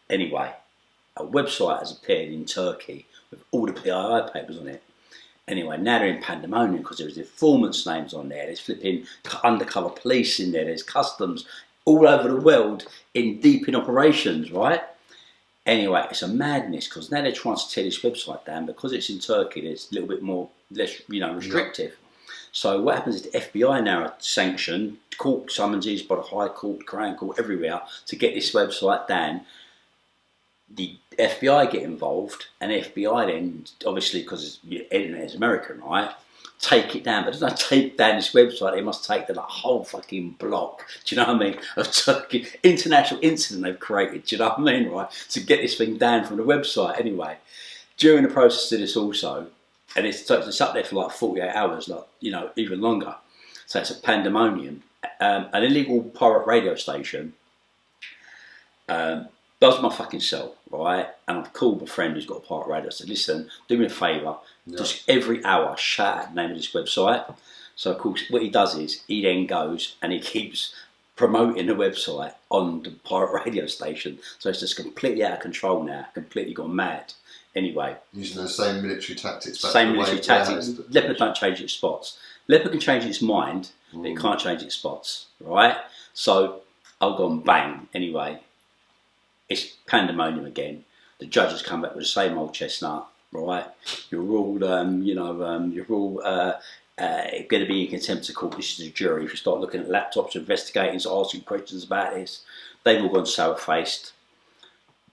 Anyway, a website has appeared in Turkey with all the PII papers on it. Anyway, now they're in pandemonium because there's informants' names on there, there's flipping undercover police in there, there's customs, all over the world deep in operations, right? Anyway, it's a madness because now they're trying to tear this website down because it's in Turkey. It's a little bit less restrictive. Yeah. So what happens is the FBI now are sanctioned, court summonses by the High Court, Crown Court, everywhere to get this website down. The FBI get involved, and the FBI then, obviously because the internet is American, right? take it down. But it doesn't take down this website, they must take the like, whole fucking block, do you know what I mean, of Turkey, international incident they've created, do you know what I mean, right, to get this thing down from the website. Anyway, during the process of this also, and it's up there for like 48 hours, like, you know, even longer, so it's a pandemonium. An illegal pirate radio station does my fucking cell, right? And I've called my friend who's got a pirate radio. I said, listen, do me a favour, just every hour shout out the name of this website. So of course what he does is he then goes and he keeps promoting the website on the pirate radio station. So it's just completely out of control now, completely gone mad. Anyway, using the same military tactics. Same military tactics. Leopard don't change its spots. Leopard can change its mind, but it can't change its spots, right? So I've gone bang. Anyway, it's pandemonium again. The judge has come back with the same old chestnut, right? You're all, you're all going to be in contempt of court. This is a jury. If you start looking at laptops, investigating, so asking questions about this, they've all gone sour-faced.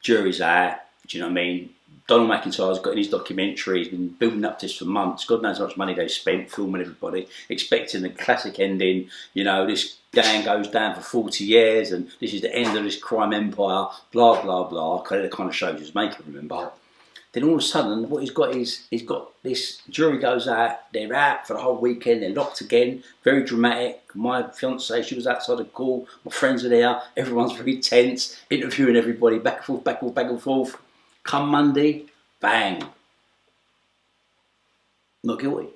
Jury's out. Do you know what I mean? Donald McIntyre's got in his documentary, he's been building up this for months. God knows how much money they've spent filming everybody, expecting the classic ending. You know, this gang goes down for 40 years and this is the end of this crime empire, blah, blah, blah. The kind of shows Jamaica, remember? Then all of a sudden, what he's got is, he's got this jury goes out, they're out for the whole weekend, they're locked again, very dramatic. My fiancée, she was outside the call, my friends are there, everyone's very tense, interviewing everybody, back and forth, back and forth, back and forth. Come Monday, bang. Not guilty.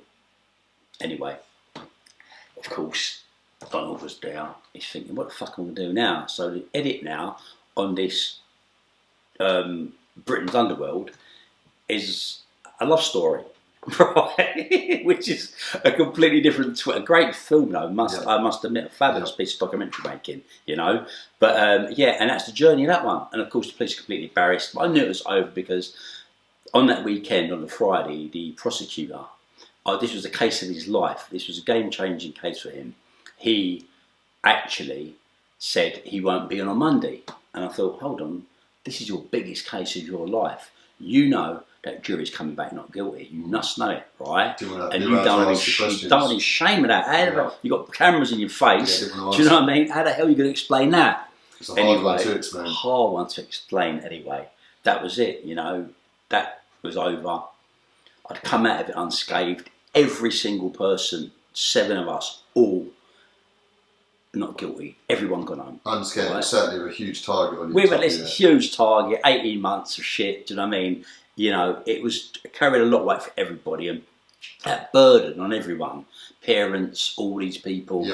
Anyway, of course, Donald was there. He's thinking, what the fuck am I going to do now? So the edit now on this Britain's Underworld is a love story, right? Which is a completely different, a great film though, I must admit, a fabulous piece of documentary making, you know. But yeah, and that's the journey of that one. And of course the police are completely embarrassed. But I knew it was over because on that weekend, on the Friday, the prosecutor, this was the case of his life. This was a game-changing case for him. He actually said he won't be on Monday. And I thought, hold on, this is your biggest case of your life. You know that jury's coming back not guilty. You must know it, right? And you don't want any shame of that. You've got cameras in your face. Do you know what I mean? How the hell are you going to explain that? It's a hard one to explain. Hard one to explain anyway. That was it, you know. That was over. I'd come out of it unscathed. Every single person, 7 of us, all not guilty. Everyone gone home. Unscathed, right? Certainly a huge target on you. We were this huge target, 18 months of shit, do you know what I mean? You know, it was carried a lot of weight for everybody, and that burden on everyone, parents, all these people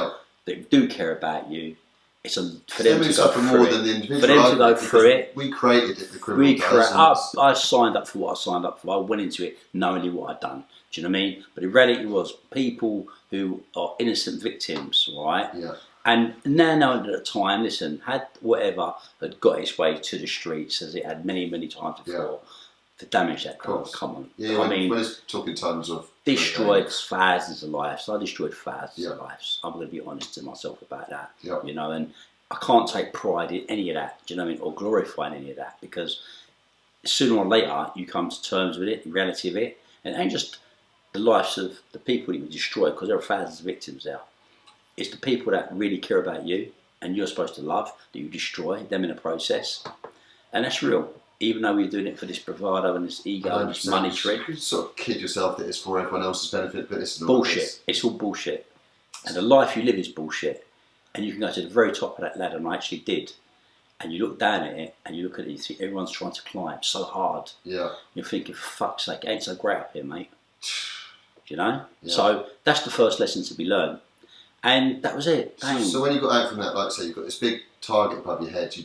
that do care about you. It's for them to go through it. For them to go through it. We created it, the criminal. I signed up for what I signed up for. I went into it knowing what I'd done. Do you know what I mean? But the reality was people who are innocent victims, right? Yeah. And now knowing at the time, listen, had whatever had got its way to the streets as it had many, many times before, to damage that car, come on. Yeah, I mean, when it's talking tons of... Destroyed thousands of lives. I destroyed thousands of lives. I'm going to be honest to myself about that. You know, and I can't take pride in any of that, do you know what I mean, or glorify any of that, because sooner or later you come to terms with it, the reality of it, and it ain't just the lives of the people that you destroy, because there are thousands of victims there. It's the people that really care about you and you're supposed to love, that you destroy them in the process. And that's real. Even though we're doing it for this bravado and this ego and this money trick. You sort of kid yourself that it's for everyone else's benefit, but it's not. Bullshit. It's all bullshit. And the life you live is bullshit. And you can go to the very top of that ladder, and I actually did. And you look down at it, and you look at it, and you think everyone's trying to climb so hard. Yeah. You're thinking, for fuck's sake, it ain't so great up here, mate. You know? Yeah. So that's the first lesson to be learned. And that was it. So when you got out from that, like I say, you've got this big target above your head, you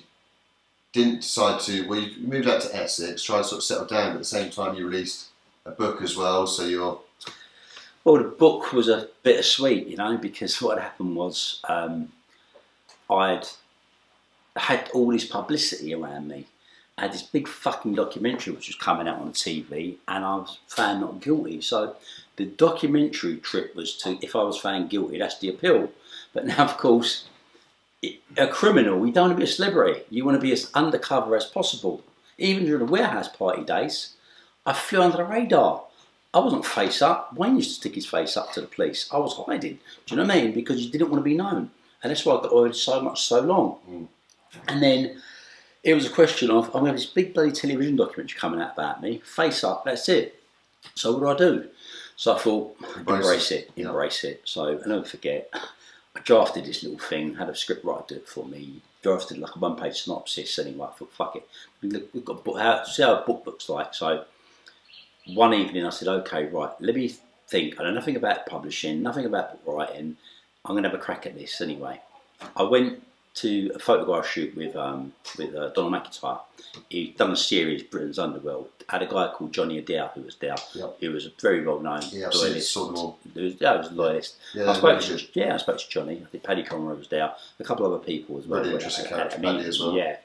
didn't decide to, well, you moved out to Essex, tried to sort of settle down, but at the same time you released a book as well, so you're... Well, the book was a bittersweet, you know, because what happened was I'd had all this publicity around me. I had this big fucking documentary which was coming out on TV, and I was found not guilty. So the documentary trip was to, if I was found guilty, that's the appeal. But now, of course, a criminal, you don't want to be a celebrity. You want to be as undercover as possible. Even during the warehouse party days, I flew under the radar. I wasn't face up. Wayne used to stick his face up to the police. I was hiding. Do you know what I mean? Because you didn't want to be known. And that's why I got away with so long. And then it was a question of, I'm going to have this big bloody television documentary coming out about me. Face up, that's it. So what do? So I thought, embrace it. So I'll never forget, I drafted this little thing, had a script writer do it for me. Drafted like a one-page synopsis anyway. I thought, fuck it. We've got a book, see how a book looks like. So one evening I said, okay, right, let me think. I know nothing about publishing, nothing about book writing. I'm going to have a crack at this anyway. I went to a photograph shoot with Donald McIntyre. He'd done a series, Britain's Underworld. Had a guy called Johnny Adair who was there. Yep. He was a very well-known loyalist. Saw them all. He was a loyalist. I spoke to Johnny. I think Paddy Conroy was there. A couple of other people as well. Really interesting character, Paddy as well. Yeah.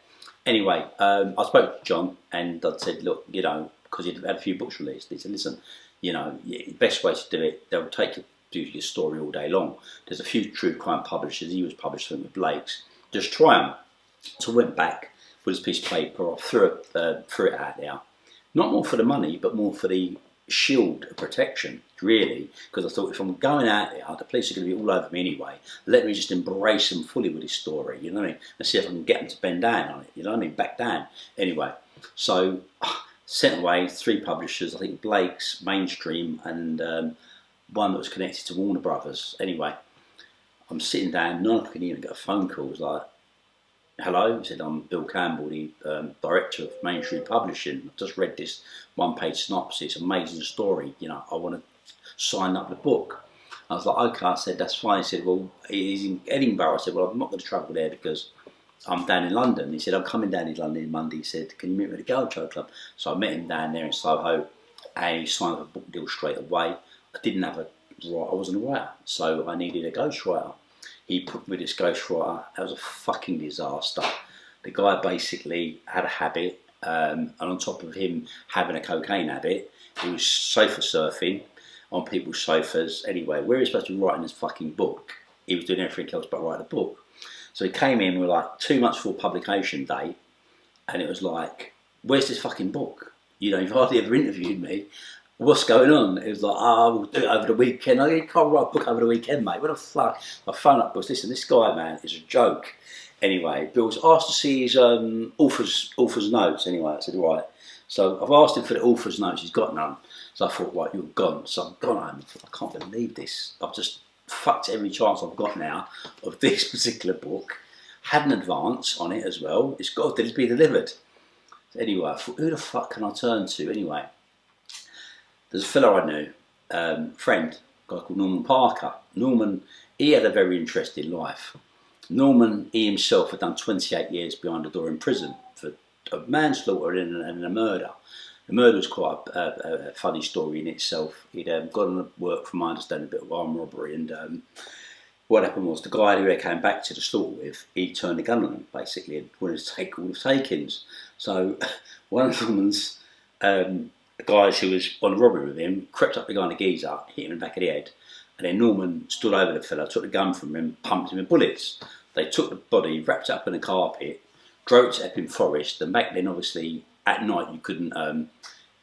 Anyway, I spoke to John and I said, look, you know, because he'd had a few books released. He said, listen, you know, the best way to do it, they'll take you do your story all day long. There's a few true crime publishers. He was published with Blake's. Just try them. So I went back with this piece of paper. I threw it out there. Not more for the money, but more for the shield of protection, really. Because I thought, if I'm going out there, the police are going to be all over me anyway. Let me just embrace them fully with this story, you know what I mean? And see if I can get them to bend down on it, you know what I mean? Back down. Anyway, so sent away 3 publishers, I think Blake's, Mainstream, and one that was connected to Warner Brothers. Anyway, I'm sitting down, 9 o'clock in the evening, get a phone call. It was like, hello, he said, I'm Bill Campbell, the director of Mainstream Publishing. I've just read this one-page synopsis, amazing story, you know, I want to sign up the book. I was like, okay, I said, that's fine. He said, well, he's in Edinburgh. I said, well, I'm not going to travel there because I'm down in London. He said, I'm coming down in London Monday. He said, can you meet me at the Gaucho Club? So I met him down there in Soho and he signed up a book deal straight away. I wasn't a writer, so I needed a ghostwriter. He put me with this ghostwriter. That was a fucking disaster. The guy basically had a habit, and on top of him having a cocaine habit, he was sofa surfing on people's sofas. Anyway, where he was supposed to be writing this fucking book, he was doing everything else but write a book. So he came in with like 2 months before publication date, and it was like, where's this fucking book? You know, you've hardly ever interviewed me. What's going on? It was like, we'll do it over the weekend. I can't write a book over the weekend, mate. What the fuck? I phoned up, but listen, this guy, man, is a joke. Anyway, Bill was asked to see his author's notes. Anyway, I said, right. So I've asked him for the author's notes. He's got none. So I thought, right, you're gone. So I've gone home. I can't believe this. I've just fucked every chance I've got now of this particular book. Had an advance on it as well. It's got to be delivered. So anyway, I thought, who the fuck can I turn to? Anyway, there's a fellow I knew, friend, a guy called Norman Parker. Norman, he had a very interesting life. Norman, he himself had done 28 years behind the door in prison for a manslaughter and a murder. The murder was quite a funny story in itself. He'd gone to work, from my understanding, a bit of armed robbery, and what happened was the guy who he came back to the slaughter with, he turned the gun on him, basically, and wanted to take all the takings. So one of Norman's guys who was on a robbery with him crept up behind the geezer, hit him in the back of the head, and then Norman stood over the fella, took the gun from him, pumped him with bullets. They took the body, wrapped it up in a carpet, drove it to Epping Forest, and back then obviously at night you couldn't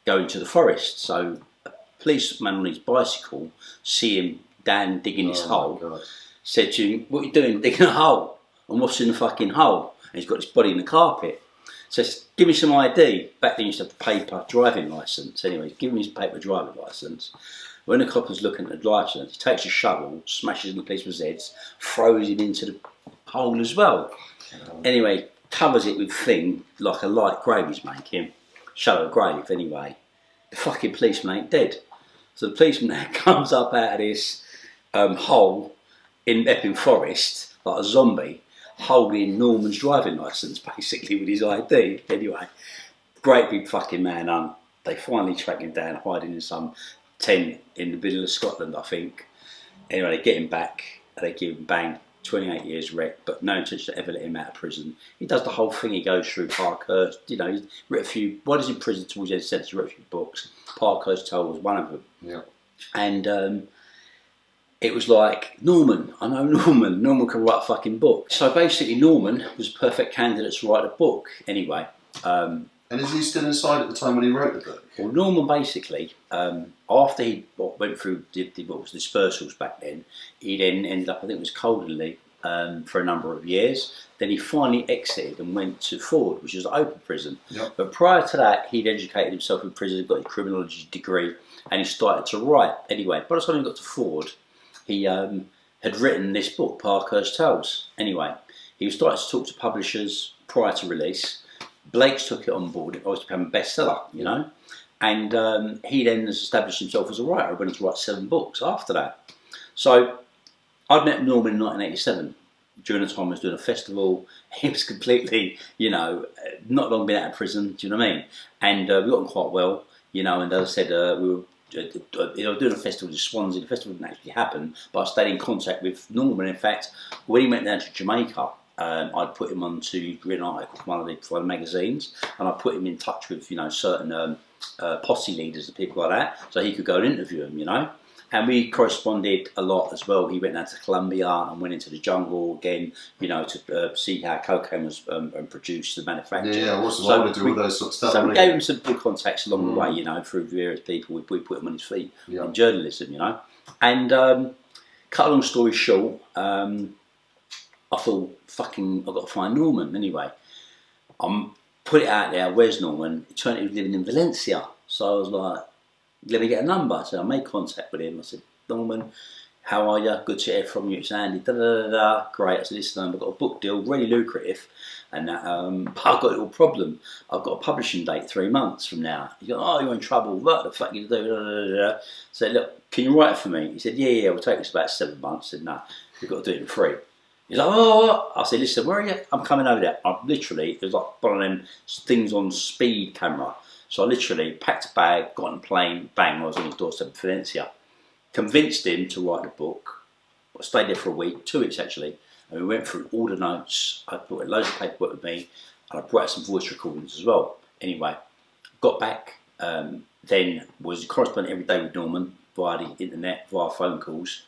go into the forest. So a policeman on his bicycle, see him down digging his hole, God, said to him, what are you doing digging a hole? And what's in the fucking hole? And he's got his body in the carpet. Says, give me some ID. Back then you used to have the paper driving licence. Anyway, give him his paper driving licence. When the cop was looking at the licence, he takes a shovel, smashes in the policeman's heads, throws him into the hole as well. Anyway, covers it with thing, like a light grave he's making. Shallow grave, anyway. The fucking policeman ain't dead. So the policeman now comes up out of this hole in Epping Forest, like a zombie, holding Norman's driving licence, basically, with his ID. Anyway, great big fucking man. They finally track him down, hiding in some tent in the middle of Scotland, I think. Anyway, they get him back, they give him, bang, 28 years rec, but no intention to ever let him out of prison. He does the whole thing, he goes through Parkhurst, you know, he's written a few, while he's in prison towards the end of the sentence, he wrote a few books. Parkhurst Tale was one of them. Yeah. And it was like, Norman, I know Norman can write a fucking book. So basically Norman was a perfect candidate to write a book. Anyway. And And is he still inside at the time when he wrote the book? Well, Norman basically, after he went through what was dispersals back then, he then ended up, I think it was Colderley, for a number of years. Then he finally exited and went to Ford, which is an open prison. Yep. But prior to that, he'd educated himself in prison, got a criminology degree, and he started to write. Anyway, by the time he got to Ford, he had written this book, Parkhurst Tales. Anyway, he started to talk to publishers prior to release. Blake's took it on board. It always became a bestseller, you know. And he then has established himself as a writer. He went on to write 7 books after that. So I'd met Norman in 1987. During the time I was doing a festival. He was completely, you know, not long been out of prison, do you know what I mean? And we got on quite well, you know, and as I said, we were doing a festival in Swansea. The festival didn't actually happen, but I stayed in contact with Norman. In fact, when he went down to Jamaica, I'd put him on to read an article from one of the magazines, and I put him in touch with, you know, certain posse leaders and people like that, so he could go and interview them, you know. And we corresponded a lot as well. He went down to Colombia and went into the jungle again, you know, to see how cocaine was produced and manufactured. Yeah, awesome. So I want to do all those sort of stuff. So we gave him some good contacts along the way, you know, through various people. We put him on his feet in journalism, you know. And cut a long story short, I thought, fucking, I've got to find Norman anyway. Put it out there, where's Norman? It turned out he was living in Valencia. So I was like, let me get a number. So I made contact with him. I said, Norman, how are you? Good to hear from you. It's Andy. Da, da, da, da. Great. I said, listen, I've got a book deal, really lucrative. And but I've got a little problem. I've got a publishing date 3 months from now. He goes, oh, you're in trouble. What the fuck are you doing? Da, da, da, da. I said, look, can you write it for me? He said, yeah, it'll take us about 7 months. I said, no, we've got to do it for free. He's like, oh, what? I said, listen, where are you? I'm coming over there. I literally, it was like one of them things on speed camera. So I literally packed a bag, got on a plane, bang, I was on his doorstep in Valencia. Convinced him to write the book. I stayed there for a week, 2 weeks actually, and we went through all the notes. I brought loads of paperwork with me, and I brought out some voice recordings as well. Anyway, got back, then was corresponding every day with Norman via the internet, via phone calls,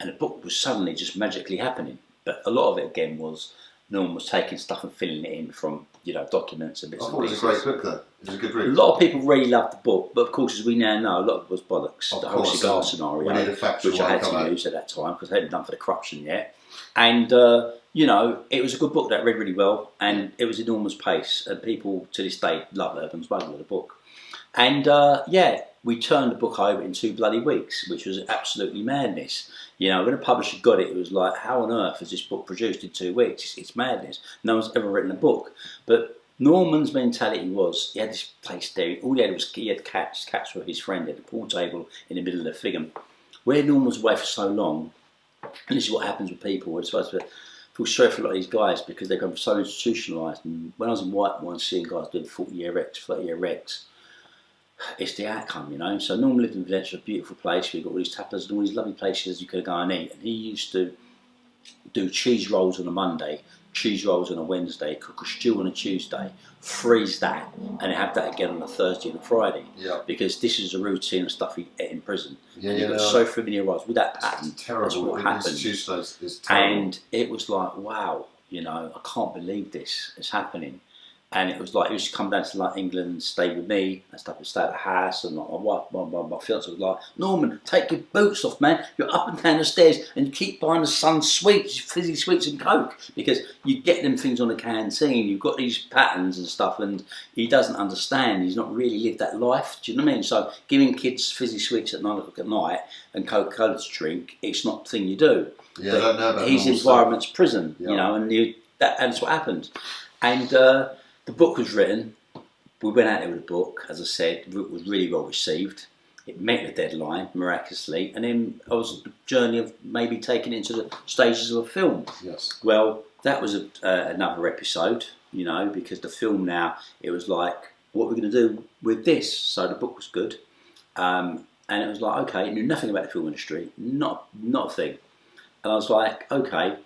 and the book was suddenly just magically happening. But a lot of it again was Norman was taking stuff and filling it in from, you know, documents and bits and pieces. I thought it was a great book though. It was a good read. A lot of people really loved the book, but of course, as we now know, a lot of it was bollocks. The whole cigar scenario, which I had to use at that time because I hadn't done for the corruption yet. And, you know, it was a good book that read really well, and it was enormous pace, and people to this day love Urban Smuggler, the book. And, yeah, we turned the book over in 2 bloody weeks, which was absolutely madness. You know, when a publisher got it, it was like, how on earth is this book produced in 2 weeks? It's madness. No one's ever written a book. But Norman's mentality was, he had this place there, all he had was, he had cats were his friend, he had a pool table in the middle of the thing. Where Norman was away for so long, and this is what happens with people, we're supposed to feel sorry for a lot of these guys because they've become so institutionalised. And when I was in Whitemore and seeing guys doing 40-year recs, 30-year recs, it's the outcome, you know. So Norman lived in Valencia, a beautiful place. We've got all these tapas and all these lovely places you could go and eat. And he used to do cheese rolls on a Monday, cheese rolls on a Wednesday, cook a stew on a Tuesday, freeze that, and have that again on a Thursday and a Friday. Yeah. Because this is a routine of stuff he ate in prison. Yeah, and he got so familiarised with that pattern. It's terrible. That's what happened. Is terrible. And it was like, wow, you know, I can't believe this is happening. And it was like, he used to come down to like England and stay with me and stuff, and stay at the house, and like my wife, my fiance was like, Norman, take your boots off, man. You're up and down the stairs and you keep buying the son sweets, fizzy sweets and Coke, because you get them things on the canteen, you've got these patterns and stuff, and he doesn't understand, he's not really lived that life, do you know what I mean? So giving kids fizzy sweets at 9 o'clock at night and Coca-Cola to drink, it's not the thing you do. Yeah, I don't know about his environment's prison, you know, and that's what happened. And the book was written, we went out there with a book, as I said, it was really well received. It met the deadline, miraculously, and then I was on the journey of maybe taking it into the stages of a film. Yes. Well, that was another episode, you know, because the film now, it was like, what are we going to do with this? So the book was good, and it was like, okay, I knew nothing about the film industry, not a thing. And I was like, okay,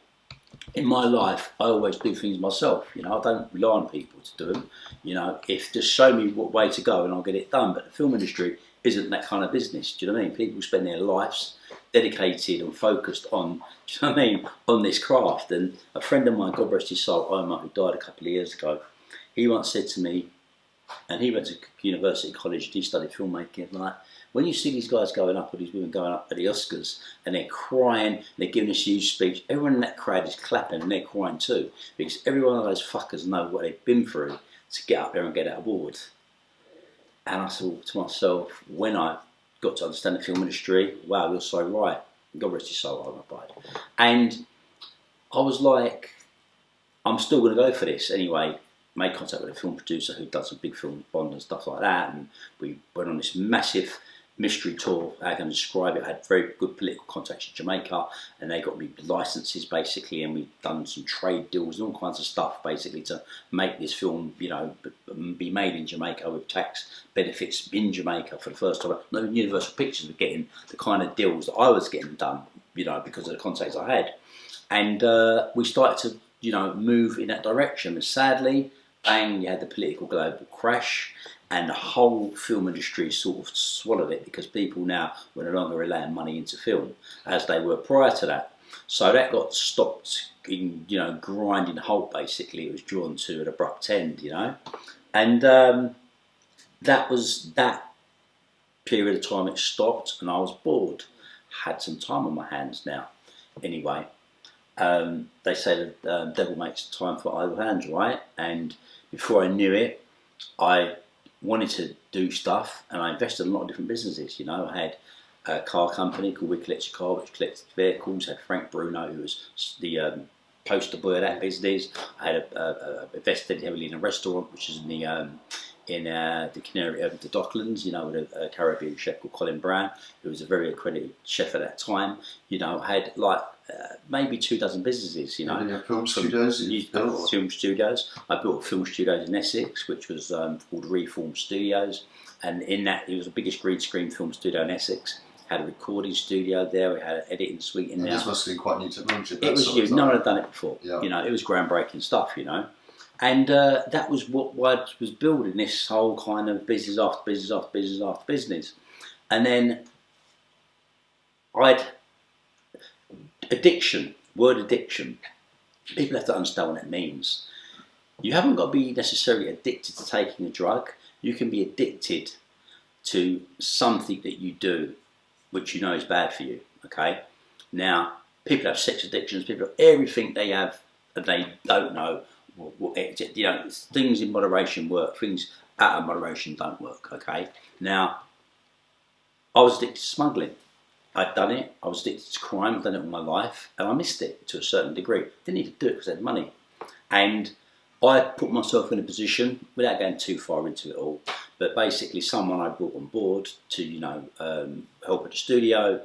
in my life, I always do things myself. You know, I don't rely on people to do them. You know, if just show me what way to go and I'll get it done. But the film industry isn't that kind of business. Do you know what I mean? People spend their lives dedicated and focused on, do you know what I mean, on this craft. And a friend of mine, God rest his soul, Omar, who died a couple of years ago, he once said to me, and he went to university college and he studied filmmaking. Like, when you see these guys going up, or these women going up at the Oscars, and they're crying, and they're giving this huge speech, everyone in that crowd is clapping and they're crying too, because every one of those fuckers know what they've been through to get up there and get that award. And I thought to myself, when I got to understand the film industry, wow, you're so right. God rest his soul, I died. And I was like, I'm still going to go for this anyway. Made contact with a film producer who'd done some big film Bond and stuff like that, and we went on this massive mystery tour. How can I describe it? I had very good political contacts in Jamaica, and they got me licenses basically, and we've done some trade deals and all kinds of stuff basically to make this film, you know, be made in Jamaica with tax benefits in Jamaica for the first time. No, Universal Pictures were getting the kind of deals that I was getting done, you know, because of the contacts I had, and we started to, you know, move in that direction. And sadly, bang, you had the political global crash, and the whole film industry sort of swallowed it, because people now were no longer relying money into film as they were prior to that. So that got stopped in, you know, grinding halt basically. It was drawn to an abrupt end, you know. And that was that period of time it stopped, and I was bored. Had some time on my hands now. Anyway, they say the devil makes time for idle hands, right? And before I knew it, I wanted to do stuff, and I invested in a lot of different businesses. You know, I had a car company called We Collect Your Car, which collected vehicles. I had Frank Bruno, who was the poster boy of that business. I had invested heavily in a restaurant, which is in the Canary, the Docklands, you know, with a Caribbean chef called Colin Brown, who was a very accredited chef at that time. You know, I had like maybe 24 businesses, you know. And you have film studios? Film studios. I built film studios in Essex, which was called Reform Studios, and in that it was the biggest green screen film studio in Essex. Had a recording studio there. We had an editing suite in there. This must have been quite new technology. It was new. No one had done it before. Yeah. You know, it was groundbreaking stuff. You know. And that was what was building, this whole kind of business after business after business after business. And then word addiction, people have to understand what it means. You haven't got to be necessarily addicted to taking a drug. You can be addicted to something that you do, which you know is bad for you, okay? Now, people have sex addictions, people have everything they have that they don't know. You know, things in moderation work, things out of moderation don't work, okay? Now, I was addicted to smuggling. I'd done it, I was addicted to crime, I'd done it all my life, and I missed it to a certain degree. Didn't even do it because I had money. And I put myself in a position, without going too far into it all, but basically someone I brought on board to, you know, help at the studio.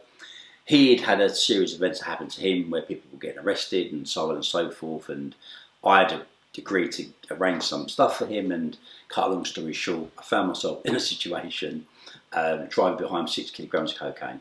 He'd had a series of events that happened to him where people were getting arrested and so on and so forth, and I had agreed to arrange some stuff for him, and cut a long story short, I found myself in a situation driving behind 6 kilograms of cocaine.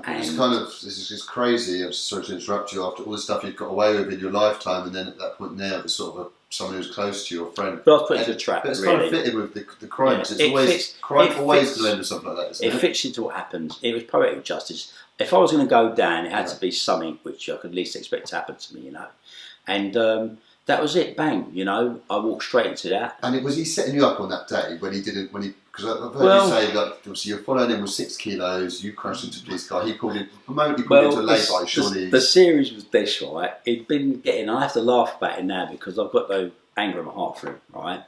And this is just crazy. I'm sorry to interrupt you. After all the stuff you've got away with in your lifetime, and then at that point now, it's sort of someone who's close to your friend. But I was put into a trap. But it's really. kind of fitted with the crime. Yeah, Crime always blend with something like that, isn't it? It fits into what happens. It was poetic justice. If I was going to go down, it had to be something which I could at least expect to happen to me, you know. And that was it. Bang, you know. I walked straight into that. And was he setting you up on that day when he didn't? Because I've heard you say, like, obviously you're following him with 6 kilos, you crashed into a police car, he pulled into a lay-by, surely. The series was this, right? It'd been getting, I have to laugh about it now because I've got no anger in my heart for him, right?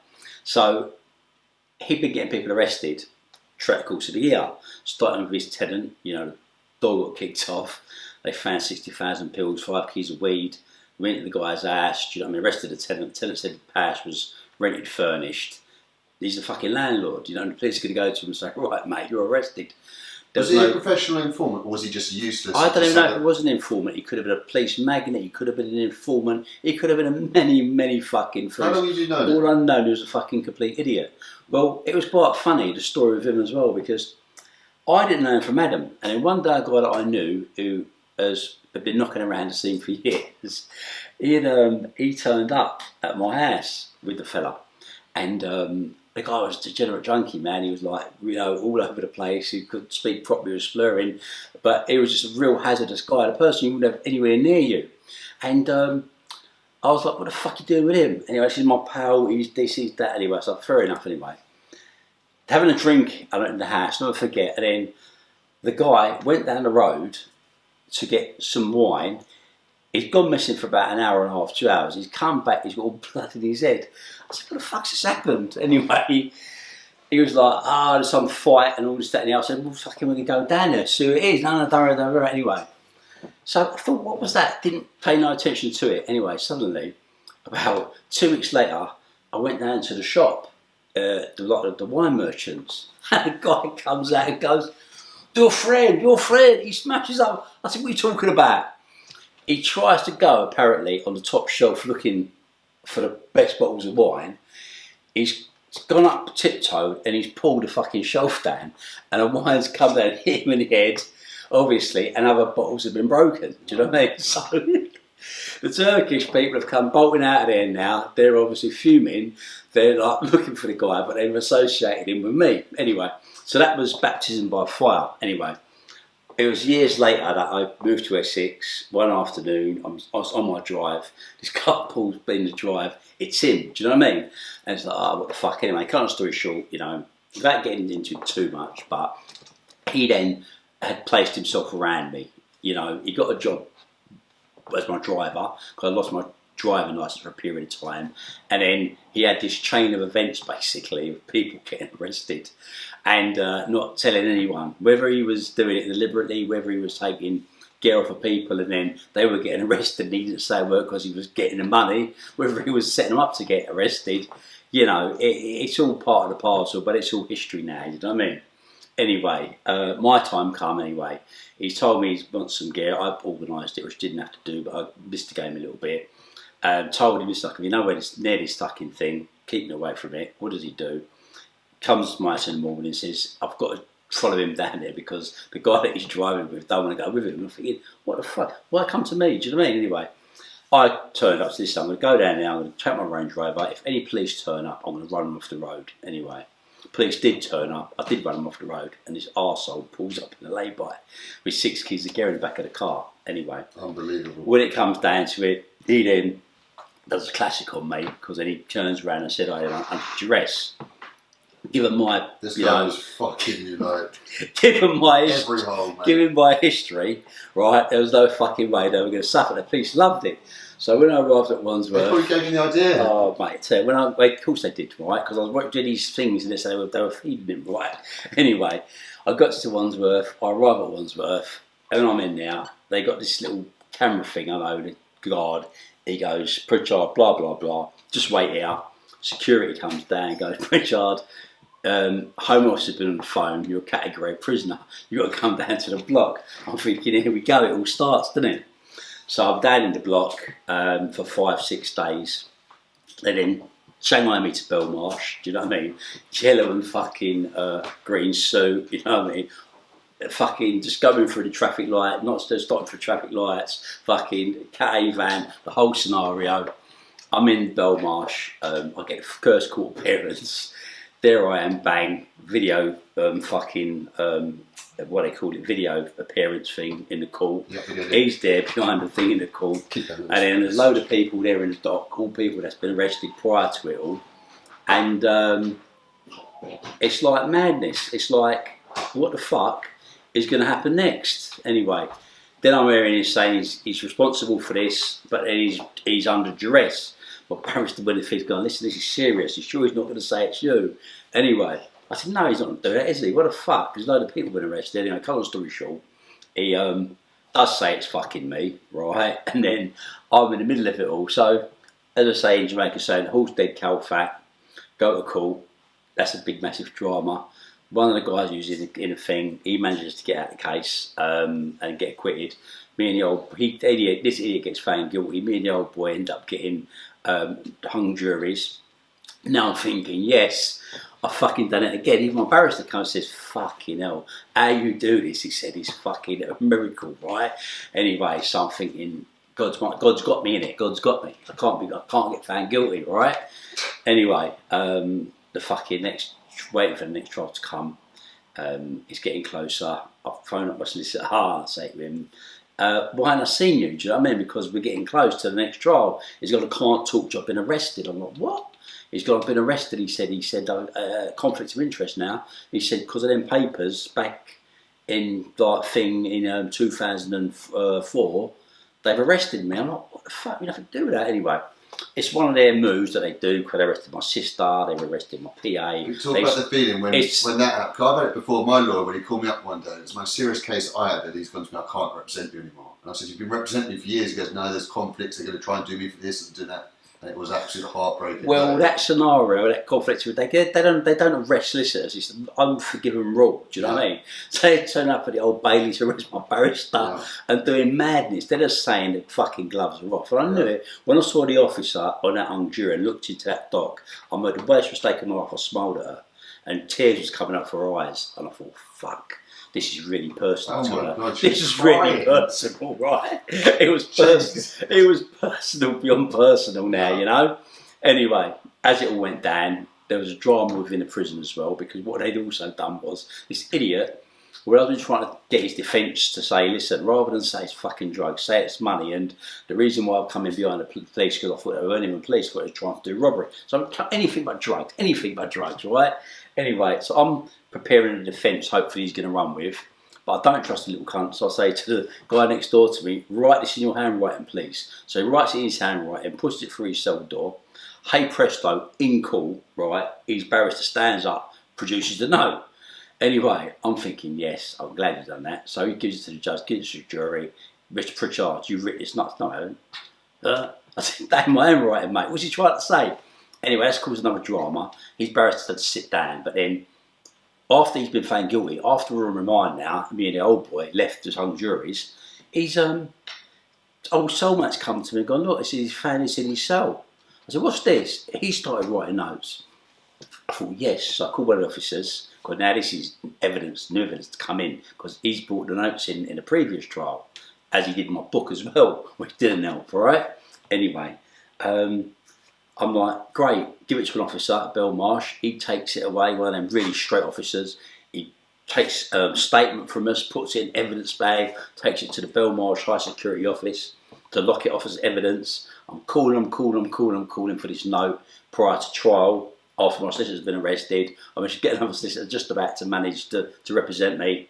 So, he'd been getting people arrested throughout the course of the year, starting with his tenant, you know, the door got kicked off, they found 60,000 pills, 5 keys of weed, went to the guy's house, you know what I mean, arrested the tenant. The tenant said the house was rented furnished. He's the fucking landlord, you know, and the police are going to go to him and say, right, mate, you're arrested. Was he a professional informant, or was he just useless? I don't even know if he was an informant. He could have been a police magnate, he could have been an informant, he could have been a many fucking things. How long did you know that? All unknown, he was a fucking complete idiot. Well, it was quite funny, the story of him as well, because I didn't know him from Adam. And then one day a guy that I knew, who had been knocking around the scene for years, he turned up at my house with the fella. And the guy was a degenerate junkie, man. He was like, you know, all over the place. He couldn't speak properly, he was slurring. But he was just a real hazardous guy, the person you wouldn't have anywhere near you. And I was like, what the fuck are you doing with him? Anyway, this is my pal, he's this, he's that. Anyway, so fair enough anyway. having a drink in the house, never forget. And then the guy went down the road to get some wine. He's gone missing for about an hour and a half, 2 hours. He's come back, he's got all blood in his head. I said, what the fuck's this happened? Anyway, he was like, there's some fight and all this, that, and the other. I said, well, fucking, we're going to go down there, see who it is. No, don't worry. Anyway. So I thought, what was that? Didn't pay no attention to it. Anyway, suddenly, about 2 weeks later, I went down to the shop, the lot of the wine merchants. And the guy comes out and goes, your friend, he smashes up. I said, what are you talking about? He tries to go, apparently, on the top shelf looking for the best bottles of wine. He's gone up tiptoe and he's pulled the fucking shelf down, and the wine's come down, hit him in the head, obviously, and other bottles have been broken. Do you know what I mean? So the Turkish people have come bolting out of there now. They're obviously fuming. They're like looking for the guy, but they've associated him with me. Anyway, so that was baptism by fire. Anyway, it was years later that I moved to Essex. One afternoon, I was on my drive. This car pulls in the drive. It's him. Do you know what I mean? And it's like, oh, what the fuck? Anyway, cut long story short, you know, without getting into too much, but he then had placed himself around me. You know, he got a job as my driver because I lost my driving license for a period of time, and then he had this chain of events basically of people getting arrested and not telling anyone, whether he was doing it deliberately, whether he was taking gear off of people and then they were getting arrested and he didn't say a word because he was getting the money, whether he was setting them up to get arrested. You know, it's all part of the parcel, but it's all history now, you know what I mean? Anyway, my time come anyway. He's told me he wants some gear. I've organised it, which didn't have to do, but I missed the game a little bit. Told him, if you know where this near this fucking thing, keep me away from it. What does he do? Comes to my house in the morning and says, I've got to follow him down there because the guy that he's driving with don't want to go with him. And I'm thinking, what the fuck? Why come to me? Do you know what I mean? Anyway, I turned up to this. I'm going to go down there. I'm going to take my Range Rover. If any police turn up, I'm going to run them off the road. Anyway, police did turn up. I did run them off the road, and this arsehole pulls up in a lay-by with 6 keys of gear in the back of the car. Anyway, unbelievable. When it comes down to it, he then does a classic on me because then he turns around and said I am under duress. Given my, this guy was fucking you like given my every hole, mate. Given my history, right, there was no fucking way they were going to suffer. The police loved it. So when I arrived at Wandsworth, they probably gave you the idea. Oh mate, of course they did, right? Because I was doing these things and they were feeding him, right? Anyway, I got to Wandsworth. I arrived at Wandsworth, and I'm in now. They got this little camera thing. I know the guard. He goes, Pritchard, blah blah blah. Just wait here. Security comes down, goes, Pritchard. Home Office has been on the phone. You're a category prisoner. You've got to come down to the block. I'm thinking, here we go. It all starts, doesn't it? So I'm down in the block for 5-6 days. They then Shanghai me to Belmarsh. Do you know what I mean? Yellow and fucking green suit. You know what I mean? Fucking just going through the traffic light, not just stopping for traffic lights. Fucking Cat A van. The whole scenario. I'm in Belmarsh. I get first court appearance. There I am, bang, video, what they call it, video appearance thing in the court. He's there behind the thing in the court. And then there's a load of people there in the dock, all people that's been arrested prior to it all. And it's like madness. It's like, what the fuck is going to happen next? Anyway, then I'm hearing him saying he's responsible for this, but then he's under duress. My barrister Winifred's going, listen, this is serious. You sure he's not going to say it's you? Anyway, I said, no, he's not going to do that, is he? What the fuck? There's a load of people been arrested. Anyway, cut long story short, he does say it's fucking me, right? And then I'm in the middle of it all. So, as I say in Jamaica, saying, horse dead, cow fat, go to court. That's a big, massive drama. One of the guys who's in a thing, he manages to get out of the case and get acquitted. Me and the old, this idiot gets found guilty. Me and the old boy end up getting hung juries. Now I'm thinking, yes, I've fucking done it again. Even my barrister comes and says, fucking hell, how you do this? He said, it's fucking a miracle, right? Anyway, so I'm thinking, God's got me in it. God's got me. I can't get found guilty, right? Anyway, the fucking waiting for the next trial to come. It's getting closer. I phone up my solicitor. I say to him, why haven't I seen you? Do you know what I mean? Because we're getting close to the next trial. He's got a can't talk job, been arrested. I'm like, what? He's been arrested. He said, conflict of interest now. He said because of them papers back in like thing in 2004, they've arrested me. I'm like, what the fuck? You nothing to do with that anyway. It's one of their moves that they do because they arrested my sister, they arrested my PA. You talk about the feeling when that happened. I've had it before. My lawyer, when he called me up one day, it's the most serious case I had, that he's gone to me, I can't represent you anymore. And I said, you've been representing me for years. He goes, no, there's conflicts, they're going to try and do me for this and do that. And it was absolutely heartbreaking. Well, that scenario, that conflict, they don't arrest solicitors. It's an unforgiven rule. Do you know what I mean? So they turn up at the Old Bailey to arrest my barrister and doing madness. They're just saying the fucking gloves are off. And I knew it when I saw the officer on that hung jury and looked into that dock. I made the worst mistake of my life. I smiled at her, and tears was coming up her eyes. And I thought, fuck. This is really personal to her. God, this is really personal, right? It was personal beyond personal now, you know? Anyway, as it all went down, there was a drama within the prison as well, because what they'd also done was, this idiot, rather than trying to get his defence to say, listen, rather than say it's fucking drugs, say it's money, and the reason why I'm coming behind the police, because I thought they weren't even police, I thought they were trying to do robbery. So anything but drugs, right? Anyway, so I'm preparing a defence, hopefully he's going to run with, but I don't trust the little cunt, so I say to the guy next door to me, write this in your handwriting, please. So he writes it in his handwriting, pushes it through his cell door. Hey presto, in court, right, his barrister stands up, produces the note. Anyway, I'm thinking, yes, I'm glad he's done that. So he gives it to the judge, gives it to the jury. Mr. Pritchard, you've written this nuts. No, I haven't. I said, that's my handwriting, mate. What's he trying to say? Anyway, that's caused another drama. His barrister had to sit down, but then after he's been found guilty, after we're on remand now, me and the old boy left as hung juries, his old cellmate's come to me and gone, look, he's found this in his cell. I said, what's this? He started writing notes. I thought, yes. So I called one of the officers, because now this is evidence, new evidence to come in, because he's brought the notes in a previous trial, as he did in my book as well, which didn't help, right? Anyway, I'm like, great, give it to an officer at Belmarsh. He takes it away, one of them really straight officers. He takes a statement from us, puts it in evidence bag, takes it to the Belmarsh High Security Office to lock it off as evidence. I'm calling for this note prior to trial. After my solicitor's been arrested, I managed to get another solicitor just about to manage to represent me.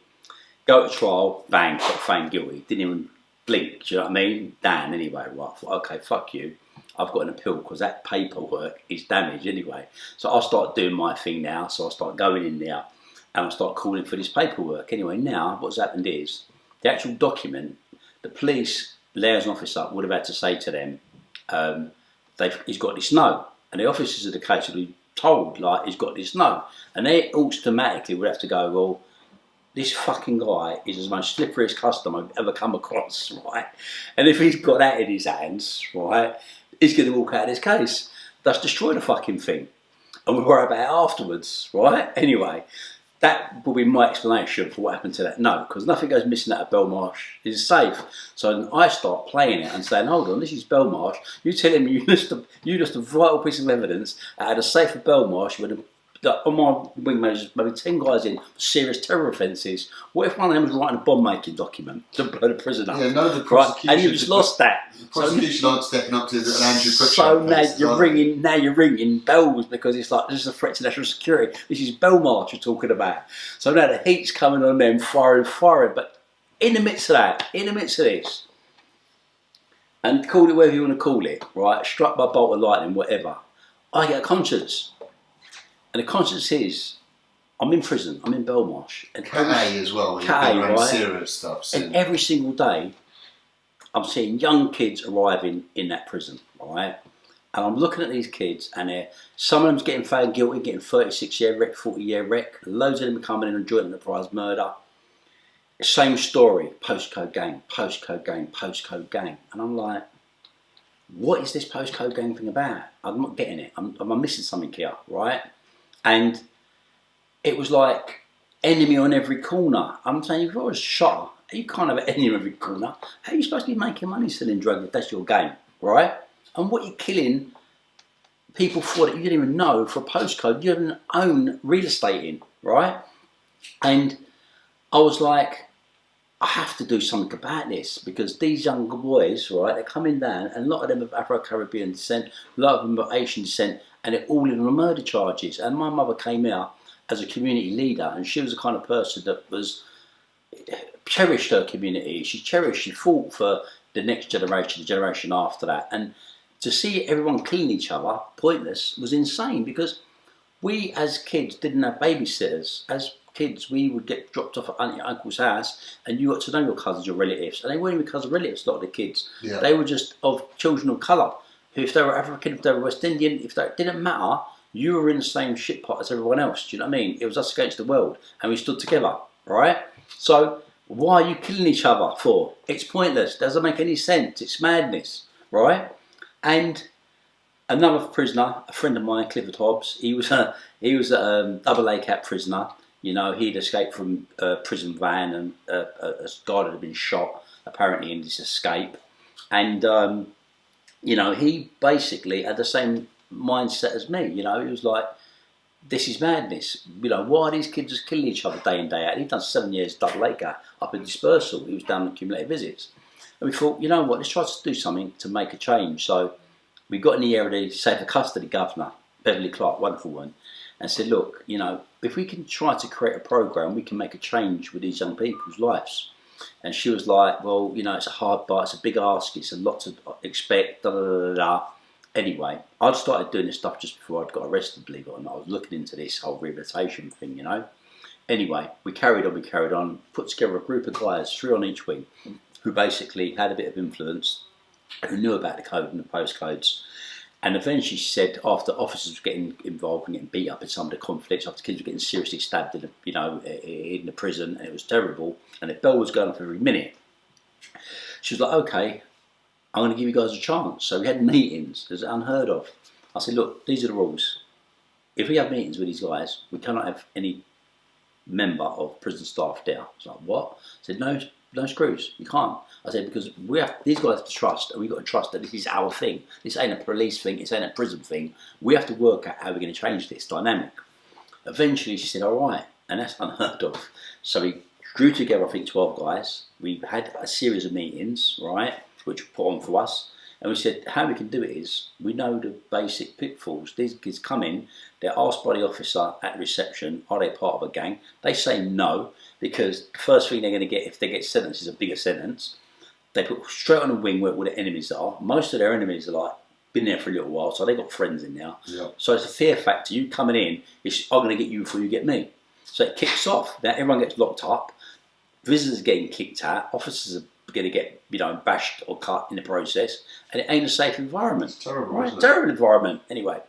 Go to trial, bang, got found guilty. Didn't even blink, do you know what I mean? Dan, anyway, right, I thought, okay, fuck you. I've got an appeal because that paperwork is damaged anyway. So I'll start doing my thing now. So I start going in there and I start calling for this paperwork. Anyway, now what's happened is the actual document, the police liaison officer would have had to say to them, he's got this note. And the officers of the case would be told, like, he's got this note. And they automatically would have to go, well, this fucking guy is the most slipperiest customer I've ever come across, right? And if he's got that in his hands, right, he's going to walk out of this case. Thus destroy the fucking thing. And we'll worry about it afterwards, right? Anyway, that will be my explanation for what happened to that note, because nothing goes missing out of Belmarsh. It's safe. So I start playing it and saying, hold on, this is Belmarsh. You're telling me you lost a vital piece of evidence out of a safe of Belmarsh with on my wingman, maybe 10 guys in for serious terror offences. What if one of them was writing a bomb-making document to blow the prison up? Yeah, none of the prosecution. Right? And you just lost that. The prosecution aren't stepping up to an Andrew Pritchard. So now you're ringing bells because it's like, this is a threat to national security. This is Belmarsh you're talking about. So now the heat's coming on them, firing. But in the midst of this, and call it whatever you want to call it, right? Struck by a bolt of lightning, whatever. I get a conscience. And the conscience is, I'm in prison, I'm in Belmarsh. And CAA as well, right? Serious stuff. So. And every single day, I'm seeing young kids arriving in that prison, right? And I'm looking at these kids, and some of them's getting found guilty, getting 36-year rec, 40-year rec. Loads of them are coming in and joint enterprise murder. Same story, postcode gang. And I'm like, what is this postcode gang thing about? I'm not getting it. I'm missing something here, right? And it was like enemy on every corner. I'm saying, if you're a shot, you can't have an enemy on every corner. How are you supposed to be making money selling drugs if that's your game, right? And what you're killing people for that you didn't even know for a postcode you didn't own real estate in, right? And I was like, I have to do something about this, because these young boys, right, they're coming down, and a lot of them are Afro-Caribbean descent, a lot of them are Asian descent, and they're all in on murder charges. And my mother came out as a community leader, and she was the kind of person that was cherished her community. She fought for the next generation, the generation after that. And to see everyone killing each other, pointless, was insane, because we as kids didn't have babysitters. As kids, we would get dropped off at Aunt and Uncle's house, and you got to know your cousins, your relatives. And they weren't even cousin relatives, a lot of the kids. Yeah. They were just of children of colour. If they were African, if they were West Indian, if that didn't matter, you were in the same shit pot as everyone else. Do you know what I mean? It was us against the world, and we stood together, right? So why are you killing each other for? It's pointless. Doesn't make any sense. It's madness, right? And another prisoner, a friend of mine, Clifford Hobbs, he was a double A cap prisoner. You know, he'd escaped from a prison van, and a guy that had been shot apparently in this escape, and you know, he basically had the same mindset as me. You know, he was like, this is madness. You know, why are these kids just killing each other day in, day out? He'd done 7 years double A gap up in dispersal. He was down on cumulative visits. And we thought, you know what, let's try to do something to make a change. So we got in the area of the safer custody governor, Beverly Clark, wonderful one, and said, look, you know, if we can try to create a program, we can make a change with these young people's lives. And she was like, well, you know, it's a hard bite, it's a big ask, it's a lot to expect, da da da da da. Anyway, I'd started doing this stuff just before I'd got arrested, believe it or not. I was looking into this whole rehabilitation thing, you know. Anyway, we carried on, put together a group of guys, 3 on each wing, who basically had a bit of influence, who knew about the code and the postcodes. And eventually she said, after officers were getting involved and getting beat up in some of the conflicts, after kids were getting seriously stabbed in the prison, and it was terrible, and the bell was going off every minute, she was like, okay, I'm going to give you guys a chance. So we had meetings. It was unheard of. I said, look, these are the rules. If we have meetings with these guys, we cannot have any member of prison staff there. I was like, what? I said, no screws, you can't. I said, because these guys have to trust, and we've got to trust that this is our thing. This ain't a police thing, this ain't a prison thing. We have to work out how we're going to change this dynamic. Eventually she said, all right, and that's unheard of. So we drew together, I think, 12 guys. We had a series of meetings, right, which were put on for us. And we said, how we can do it is, we know the basic pitfalls. These kids come in, they're asked by the officer at reception, are they part of a gang? They say no, because the first thing they're going to get, if they get sentenced, is a bigger sentence. They put straight on the wing where all the enemies are. Most of their enemies are like, been there for a little while, so they've got friends in there. Yeah. So it's a fear factor. You coming in, I'm going to get you before you get me. So it kicks off. Now everyone gets locked up. Visitors are getting kicked out. Officers are going to get, you know, bashed or cut in the process, and it ain't a safe environment. It's terrible, right? Isn't it? Terrible environment. Anyway,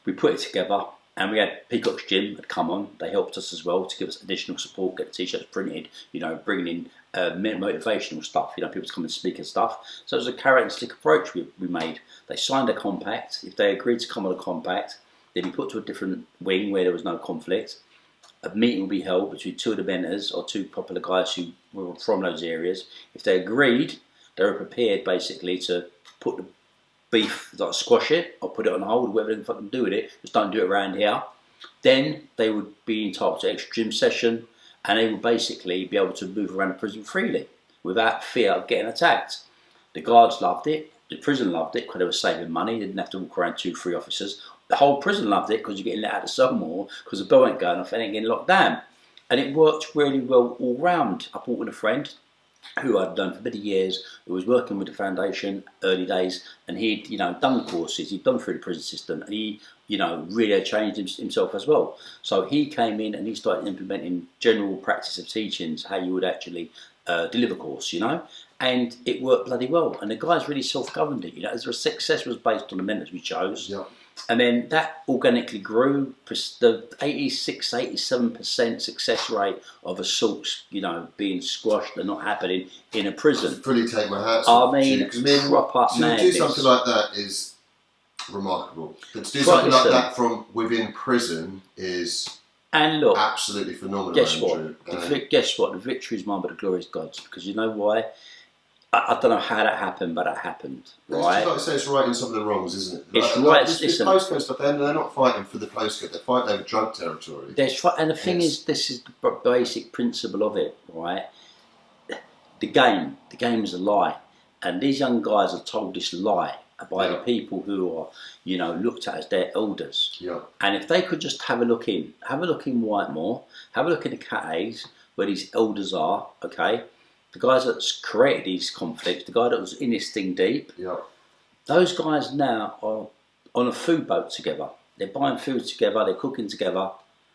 we put it together, and we had Peacock's Gym had come on. They helped us as well to give us additional support, get the t-shirts printed, you know, bringing in motivational stuff, you know, people to come and speak and stuff. So it was a carrot and stick approach we made. They signed a compact. If they agreed to come on a compact, they'd be put to a different wing where there was no conflict. A meeting will be held between 2 of the mentors or 2 popular guys who were from those areas. If they agreed, they were prepared basically to put the beef, like squash it or put it on hold, whatever they fucking do with it, just don't do it around here. Then they would be entitled to extra gym session, and they would basically be able to move around the prison freely without fear of getting attacked. The guards loved it, the prison loved it because they were saving money, they didn't have to walk around 2 or 3 officers. The whole prison loved it because you're getting let out of the cell more because the bell ain't going off and ain't getting locked down. And it worked really well all round. I brought in a friend who I'd known for many years, who was working with the foundation early days, and he'd, you know, done the courses, he'd done through the prison system, and he, you know, really had changed himself as well. So he came in and he started implementing general practice of teachings, how you would actually deliver course, you know, and it worked bloody well. And the guys really self-governed it, you know, as their success was based on the mentors we chose. Yeah. And then that organically grew. The 86–87% success rate of assaults, you know, being squashed and not happening in a prison. I fully take my hats off. off. I mean, proper madness. To do something like that is remarkable. But to do something like that from within prison is absolutely phenomenal. Guess what? Guess what? The victory is mine, but the glory is God's. Because you know why? I don't know how that happened, but it happened, right? It's like I say, it's righting some of the wrongs, isn't it? It's right. This postcode stuff, they're not fighting for the postcode, they're fighting over drug territory. And the thing is, this is the basic principle of it, right? The game is a lie. And these young guys are told this lie. by the people who are, you know, looked at as their elders. Yeah. And if they could just have a look in Whitemore, have a look in the Cat A's where these elders are, okay? The guys that's created these conflicts, the guy that was in this thing deep, Yeah. those guys now are on a food boat together. They're buying food together, they're cooking together,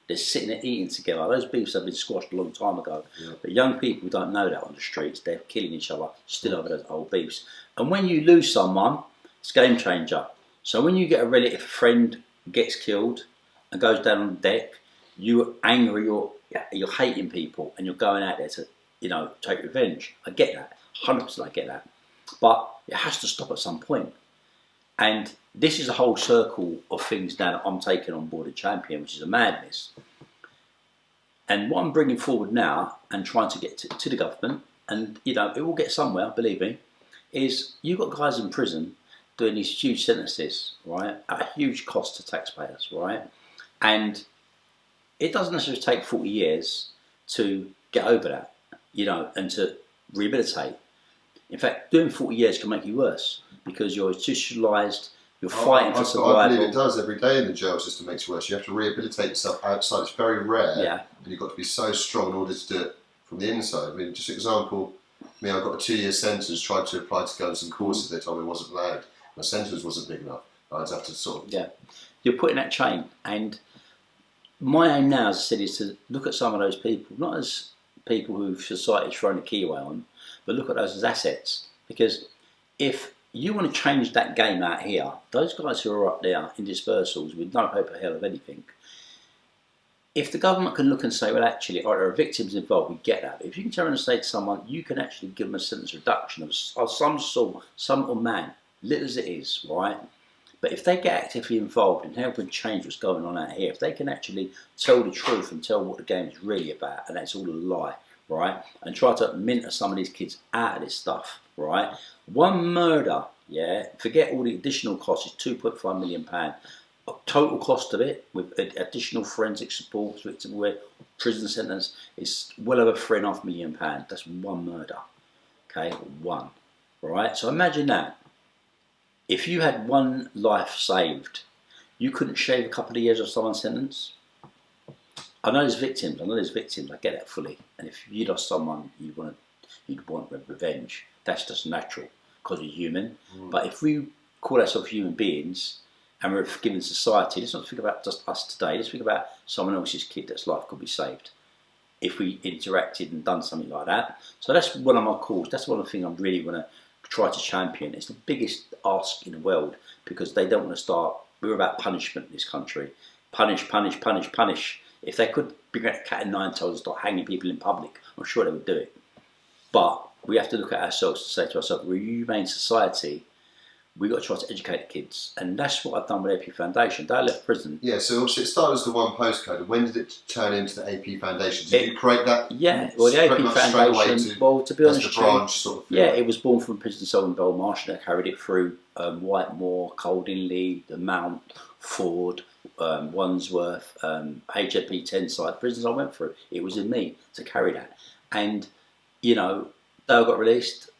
they're sitting there eating together. Those beefs have been squashed a long time ago. Yeah. But young people don't know that on the streets. They're killing each other still over those old beefs. And when you lose someone, it's a game changer. So when you get a relative, a friend gets killed and goes down on the deck, you're angry, you're hating people, and you're going out there to, you know, take revenge. I get that. 100% I get that. But it has to stop at some point. And this is a whole circle of things now that I'm taking on board a champion, which is a madness. And what I'm bringing forward now and trying to get to the government, and you know, it will get somewhere, believe me, is you've got guys in prison doing these huge sentences, right, at a huge cost to taxpayers, right? And it doesn't necessarily take 40 years to get over that, you know, and to rehabilitate. In fact, doing 40 years can make you worse because you're institutionalised, you're fighting for survival. I believe it does every day in the jail system makes you worse. You have to rehabilitate yourself outside. It's very rare. Yeah. And you've got to be so strong in order to do it from the inside. I mean, just an example, I got a 2-year sentence, tried to apply to go on some courses, they told me it wasn't allowed. My sentence wasn't big enough. I'd have to sort of... Yeah. You're putting that chain. And my aim now, as I said, is to look at some of those people, not as people who society's thrown a key away on, but look at those as assets. Because if you want to change that game out here, those guys who are up there in dispersals with no hope of hell of anything, if the government can look and say, well, actually, there are victims involved, we get that. But if you can turn around and say to someone, you can actually give them a sentence reduction of some sort, some little man, little as it is, right? But if they get actively involved in helping change what's going on out here, if they can actually tell the truth and tell what the game is really about, and that's all a lie, right? And try to mentor some of these kids out of this stuff, right? One murder, yeah, forget all the additional costs, is £2.5 million. Total cost of it, with additional forensic support, where prison sentence, is well over £3.5 million. That's one murder, okay, one, right? So imagine that. If you had one life saved, you couldn't shave a couple of years off someone's sentence. I know there's victims, I get that fully. And if you lost someone, you'd want revenge. That's just natural, because we're human. But if we call ourselves human beings, and we're a forgiving society, let's not think about just us today, let's think about someone else's kid that's life could be saved if we interacted and done something like that. So that's one of my calls, that's one of the things I'm really going to try to champion. It's the biggest ask in the world, because they don't want to start, we're about punishment in this country. Punish, punish, punish, punish. If they could bring out a cat and nine tails and start hanging people in public, I'm sure they would do it. But we have to look at ourselves and say to ourselves, we're a humane society, we've got to try to educate the kids. And that's what I've done with AP Foundation. They left prison. Yeah, so obviously it started as the one postcode. When did it turn into the AP Foundation? Did you create that? Yeah, well, the AP Foundation, well, to be honest, the branch sort of yeah, it was born from prison cell in Belmarsh, and I carried it through Whitemore, Coldingley, the Mount, Ford, Wandsworth, HMP 10 side, prisons I went through. It was in me to carry that. And, you know, they all got released.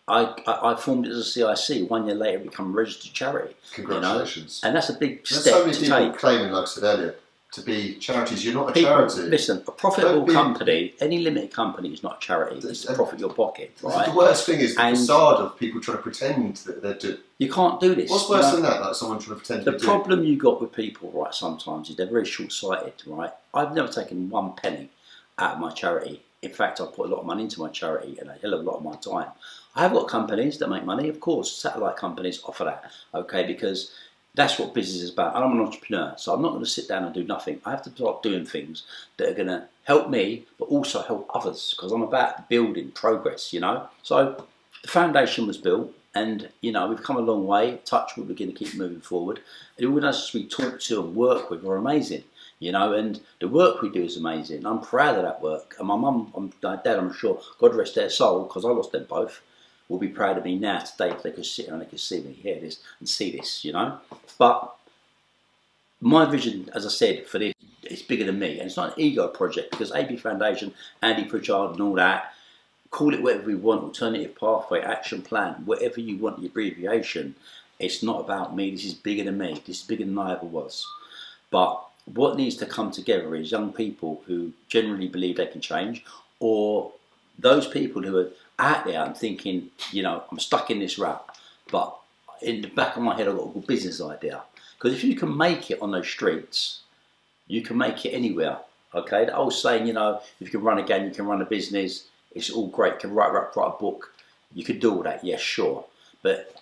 I formed it as a CIC. 1 year later, it became a registered charity. Congratulations. You know? And that's a big step so many to people take. Claiming, like I said earlier, to be charities. You're not a charity. Listen, a profitable company, any limited company is not a charity. It's to profit your pocket, right? The worst thing is the facade of people trying to pretend that they're doing. You can't do this. What's worse than that? Like someone trying to pretend to be The problem you got with people, right, sometimes is they're very short-sighted, right? I've never taken one penny out of my charity. In fact, I put a lot of money into my charity and a hell of a lot of my time. I have got companies that make money, of course. Satellite companies offer that, okay, because that's what business is about. I'm an entrepreneur, so I'm not going to sit down and do nothing. I have to start doing things that are going to help me, but also help others, because I'm about building progress, you know. So the foundation was built, and, you know, we've come a long way. Touch wood, we're going to keep moving forward. And all those we talk to and work with are amazing. You know, and the work we do is amazing. I'm proud of that work. And my mum and my dad, I'm sure, God rest their soul, because I lost them both, will be proud of me now today if they could sit and they could see me, hear this, and see this, you know. But my vision, as I said, for this, it's bigger than me. And it's not an ego project, because AP Foundation, Andy Pritchard and all that, call it whatever we want, alternative pathway, action plan, whatever you want the abbreviation. It's not about me. This is bigger than me. This is bigger than I ever was. But what needs to come together is young people who generally believe they can change, or those people who are out there and thinking, you know, I'm stuck in this rut, but in the back of my head I've got a good business idea. Because if you can make it on those streets, you can make it anywhere. Okay, the old saying, you know, if you can run a game, you can run a business. It's all great. You can write a book. You could do all that, yes, sure. But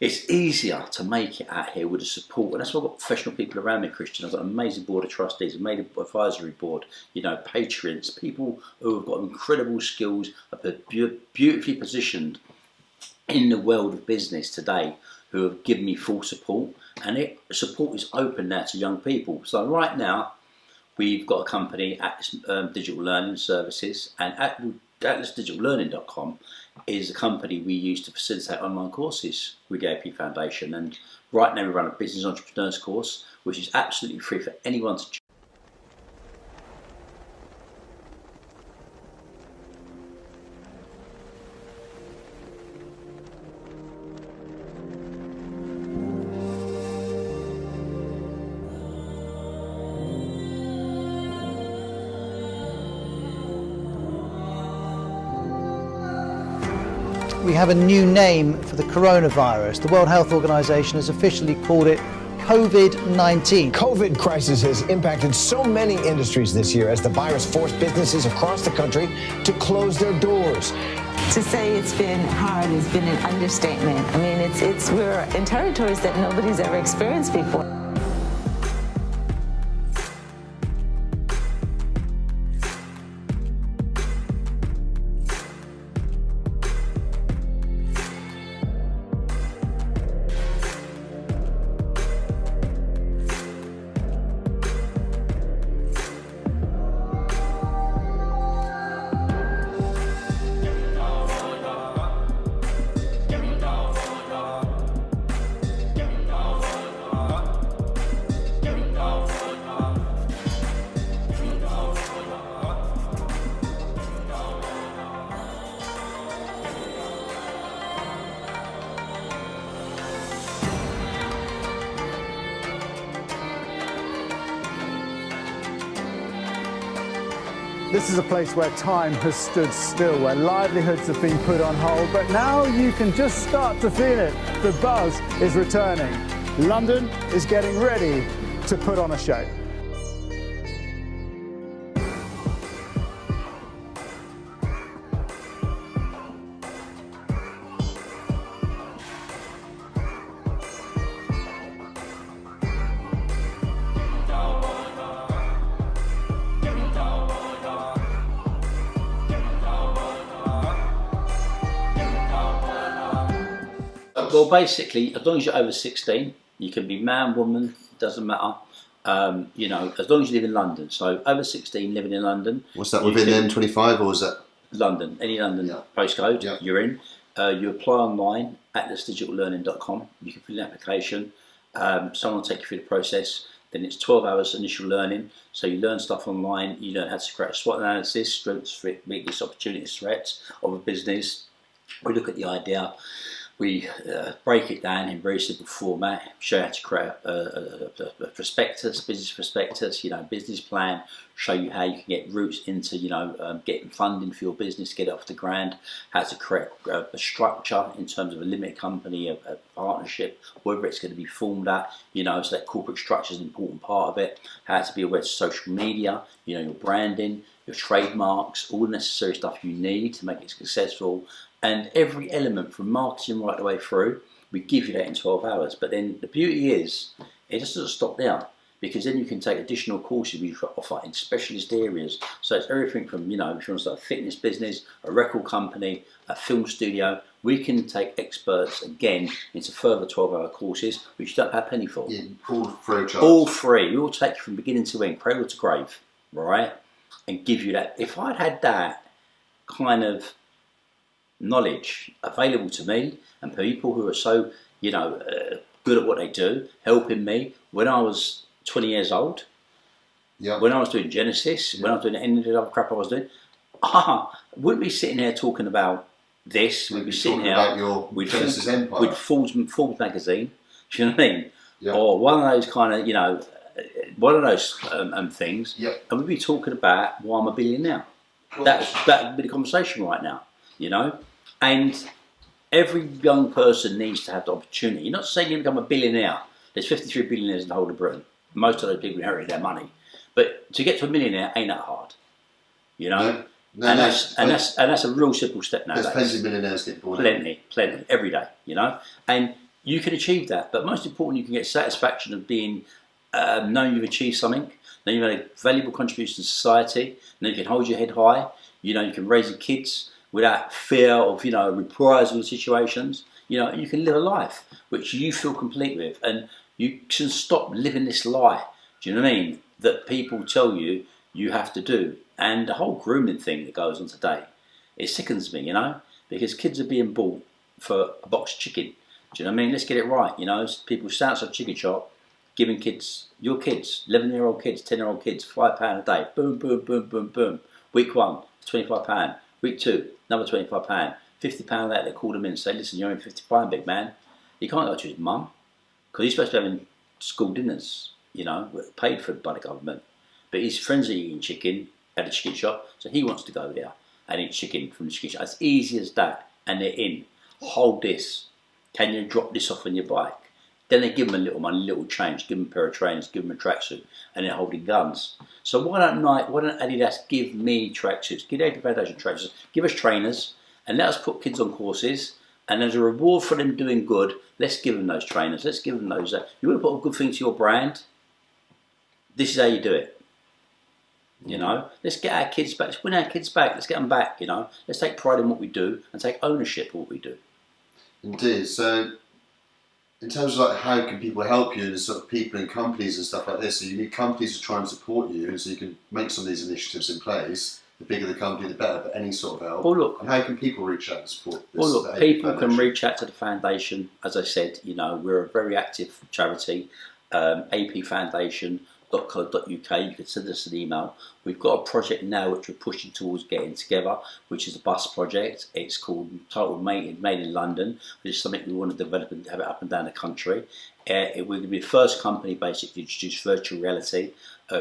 it's easier to make it out here with the support. And that's why I've got professional people around me, Christian. I've got an amazing board of trustees, an amazing advisory board, you know, patrons, people who have got incredible skills, are beautifully positioned in the world of business today, who have given me full support. And support is open now to young people. So right now, we've got a company, Atlas Digital Learning Services, and AtlasDigitalLearning.com is a company we use to facilitate online courses with the AP Foundation. And right now we run a business entrepreneurs course, which is absolutely free for anyone to choose. We have a new name for the coronavirus. The World Health Organization has officially called it COVID-19. COVID crisis has impacted so many industries this year as the virus forced businesses across the country to close their doors. To say it's been hard has been an understatement. I mean, we're in territories that nobody's ever experienced before. This is a place where time has stood still, where livelihoods have been put on hold, but now you can just start to feel it. The buzz is returning. London is getting ready to put on a show. Well, basically, as long as you're over 16, you can be man, woman, doesn't matter. You know, as long as you live in London. So over 16, living in London. What's that, within the M25, or is that? London, any London postcode, you're in. You apply online at AtlasDigitalLearning.com. You can fill an application. Someone will take you through the process. Then it's 12 hours initial learning. So you learn stuff online. You learn how to create a SWOT analysis, strengths, weaknesses, opportunities, threats of a business. We look at the idea. We break it down in very simple format, show you how to create a prospectus, business prospectus, you know, business plan, show you how you can get routes into, you know, getting funding for your business, get it off the ground, how to create a structure in terms of a limited company, a partnership, whether it's going to be formed at, you know, so that corporate structure is an important part of it, how to be aware of social media, you know, your branding, your trademarks, all the necessary stuff you need to make it successful. And every element from marketing right the way through, we give you that in 12 hours. But then the beauty is, it just doesn't stop there, because then you can take additional courses we offer in specialist areas. So it's everything from, you know, if you want to start a fitness business, a record company, a film studio, we can take experts again into further 12-hour courses, which you don't pay a penny for. Yeah, all free of charge. All free. We will take you from beginning to end, cradle to grave, right? And give you that. If I'd had that kind of knowledge available to me, and people who are so, you know, good at what they do, helping me when I was 20 years old, when I was doing Genesis, when I was doing any of the other crap I was doing, I wouldn't be sitting here talking about this, we'd be sitting talking here. about your Genesis Empire. We'd Forbes magazine. Do you know what I mean? Yeah. Or one of those kind of, you know, one of those things. Yep. And we'd be talking about why I'm a billionaire. That would be the conversation right now, you know. And every young person needs to have the opportunity. You're not saying you become a billionaire. There's 53 billionaires in the whole of Britain. Most of those people inherit their money. But to get to a millionaire ain't that hard, you know. No, and that's a real simple step nowadays. There's plenty of millionaires get born. Plenty, every day, you know. And you can achieve that. But most important, you can get satisfaction of being knowing you've achieved something, knowing you've made a valuable contribution to society, knowing you can hold your head high, you know, you can raise your kids without fear of, you know, reprisal situations. You know, you can live a life which you feel complete with, and you can stop living this lie. Do you know what I mean? That people tell you you have to do. And the whole grooming thing that goes on today, it sickens me, you know, because kids are being bought for a box of chicken. Do you know what I mean? Let's get it right, you know. People stand outside a chicken shop, giving kids, your kids, 11-year-old kids, 10-year-old kids, £5 a day. Boom, boom, boom, boom, boom. Week 1, £25. Week 2, another £25. £50 that they call them in and say, listen, you're in £55, big man. You can't go to his mum because he's supposed to be having school dinners, you know, paid for by the government. But his friends are eating chicken at a chicken shop, so he wants to go there and eat chicken from the chicken shop. As easy as that. And they're in. Hold this. Can you drop this off on your bike? Then they give them a little money, little change, give them a pair of trainers, give them a tracksuit, and they're holding guns. So why don't Adidas give me tracksuits, give the Rehabilitation tracksuits, give us trainers, and let us put kids on courses, and as a reward for them doing good, let's give them those trainers, let's give them those. You want to put a good thing to your brand? This is how you do it. You know, let's get our kids back, let's win our kids back, let's get them back, you know. Let's take pride in what we do and take ownership of what we do. Indeed. So, in terms of like how can people help you, and sort of people and companies and stuff like this, so you need companies to try and support you, and so you can make some of these initiatives in place. The bigger the company, the better, but any sort of help. Well, look, and how can people reach out and support this? Well, look, people can reach out to the foundation. As I said, you know, we're a very active charity, apfoundation.co.uk. You can send us an email. We've got a project now which we're pushing towards getting together, which is a bus project. It's titled Made in London, which is something we want to develop and have it up and down the country. We're going to be the first company basically to introduce virtual reality,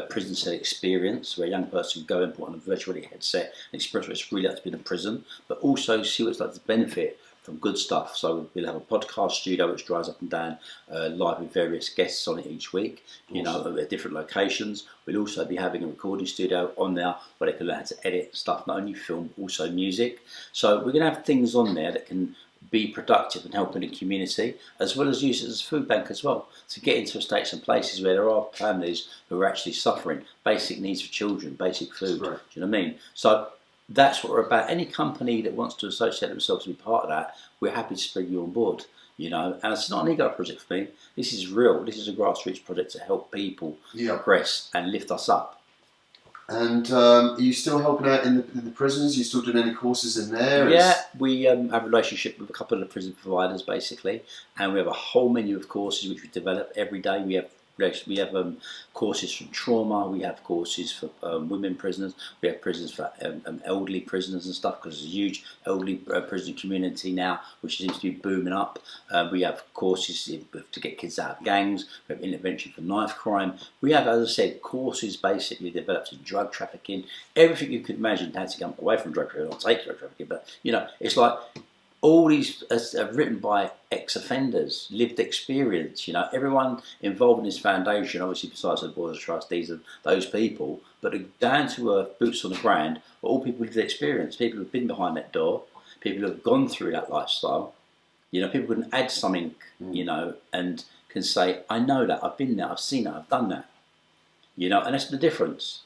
prison cell experience, where a young person can go and put on a virtual reality headset and experience what it's really like to be in a prison, but also see what it's like to benefit from good stuff. So we'll have a podcast studio which drives up and down live with various guests on it each week, you know, at different locations. We'll also be having a recording studio on there where they can learn how to edit stuff, not only film, also music. So we're going to have things on there that can be productive and help in the community, as well as use it as a food bank as well, to get into states and places where there are families who are actually suffering basic needs for children, basic food. Right. Do you know what I mean? So that's what we're about. Any company that wants to associate themselves to be part of that, we're happy to bring you on board, you know. And it's not an ego project for me. This is real. This is a grassroots project to help people progress and lift us up. And are you still helping out in the prisons? Are you still doing any courses in there? Yeah, we have a relationship with a couple of the prison providers basically, and we have a whole menu of courses which we develop every day. We have courses from trauma, we have courses for women prisoners, we have prisons for elderly prisoners and stuff, because there's a huge elderly prison community now which seems to be booming up. We have courses to get kids out of gangs, we have intervention for knife crime. We have, as I said, courses basically developed in drug trafficking, everything you could imagine how to come away from drug trafficking, or take drug trafficking, but you know, it's like all these are written by ex-offenders, lived experience, you know. Everyone involved in this foundation, obviously besides the boards of trustees and those people, but down to boots on the ground, are all people with experience, people who've been behind that door, people who have gone through that lifestyle. You know, people can add something, you know, and can say, I know that, I've been there, I've seen that, I've done that. You know, and that's the difference.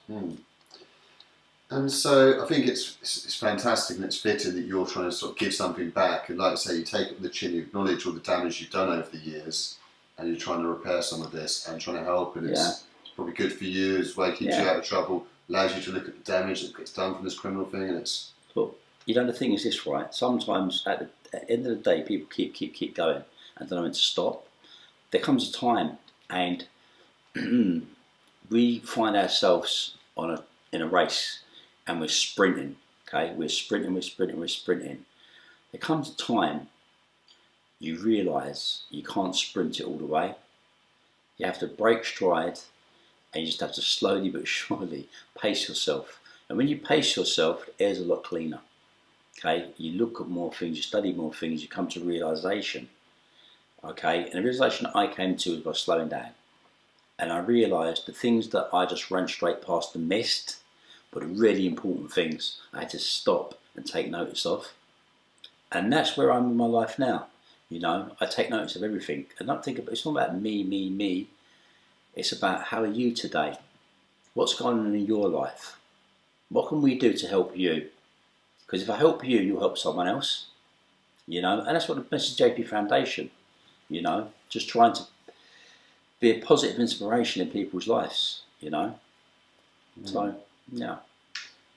And so I think it's fantastic, and it's fitting that you're trying to sort of give something back. And like I say, you take up the chin, you acknowledge all the damage you've done over the years, and you're trying to repair some of this and trying to help. And it's probably good for you as well, keeps you out of trouble, allows you to look at the damage that gets done from this criminal thing. And it's... But, you know, the thing is this, right? Sometimes at the end of the day, people keep going and don't know when to stop. There comes a time, and we find ourselves in a race, and we're sprinting, okay? We're sprinting. there comes a time you realise you can't sprint it all the way. You have to break stride, and you just have to slowly but surely pace yourself. And when you pace yourself, the air's a lot cleaner. Okay, you look at more things, you study more things, you come to realisation. Okay, and the realisation I came to was by slowing down. And I realised the things that I just ran straight past and missed were the really important things I had to stop and take notice of. And that's where I'm in my life now. You know, I take notice of everything. And not think about, it's not about me. It's about how are you today? What's going on in your life? What can we do to help you? Because if I help you, you'll help someone else. You know, and that's what the Message JP Foundation, you know, just trying to be a positive inspiration in people's lives, you know. So, yeah.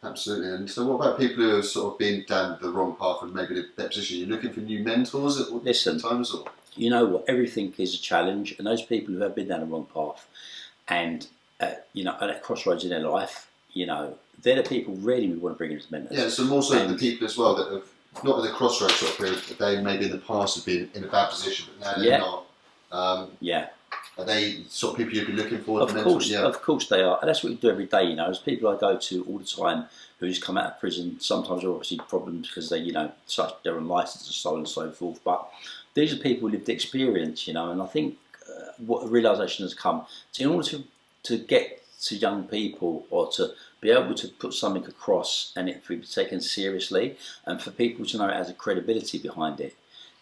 Absolutely. And so what about people who have sort of been down the wrong path and maybe in a better position? Are you looking for new mentors at times? Or? You know what, everything is a challenge, and those people who have been down the wrong path and, you know, at crossroads in their life, you know, they're the people really we want to bring into mentors. Yeah, so more so the people as well that have, not at the crossroads sort of period, but they maybe in the past have been in a bad position, but now they're not. Yeah. Are they sort of people you'd be looking for? Of course they are. And that's what we do every day, you know. There's people I go to all the time who just come out of prison. Sometimes there are obviously problems because they, you know, they're on licence and so on and so forth. But these are people who lived the experience, you know. And I think what the realisation has come, so in order to get to young people or to be able to put something across and it be taken seriously and for people to know it has a credibility behind it,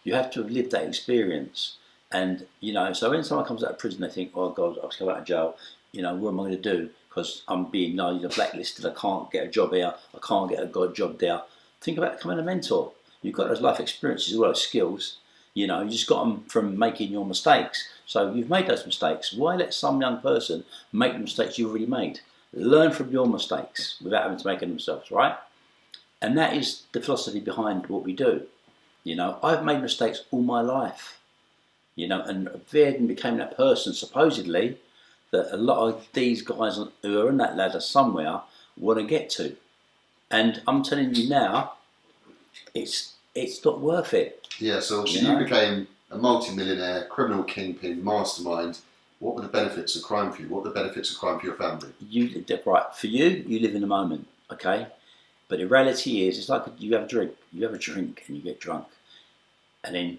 you have to have lived that experience. And, you know, so when someone comes out of prison, they think, oh God, I've come out of jail, you know, what am I going to do? Because I'm being blacklisted, I can't get a job here, I can't get a job there. Think about becoming a mentor. You've got those life experiences as well as skills. You know, you just got them from making your mistakes. So you've made those mistakes. Why let some young person make the mistakes you've already made? Learn from your mistakes without having to make them themselves, right? And that is the philosophy behind what we do. You know, I've made mistakes all my life. You know, and then became that person, supposedly, that a lot of these guys who are in that ladder somewhere want to get to. And I'm telling you now, it's not worth it. Yeah, so you became a multi-millionaire, criminal kingpin, mastermind. What were the benefits of crime for you? What were the benefits of crime for your family? Right, for you, you live in the moment, okay? But the reality is, it's like you have a drink. You have a drink and you get drunk. And then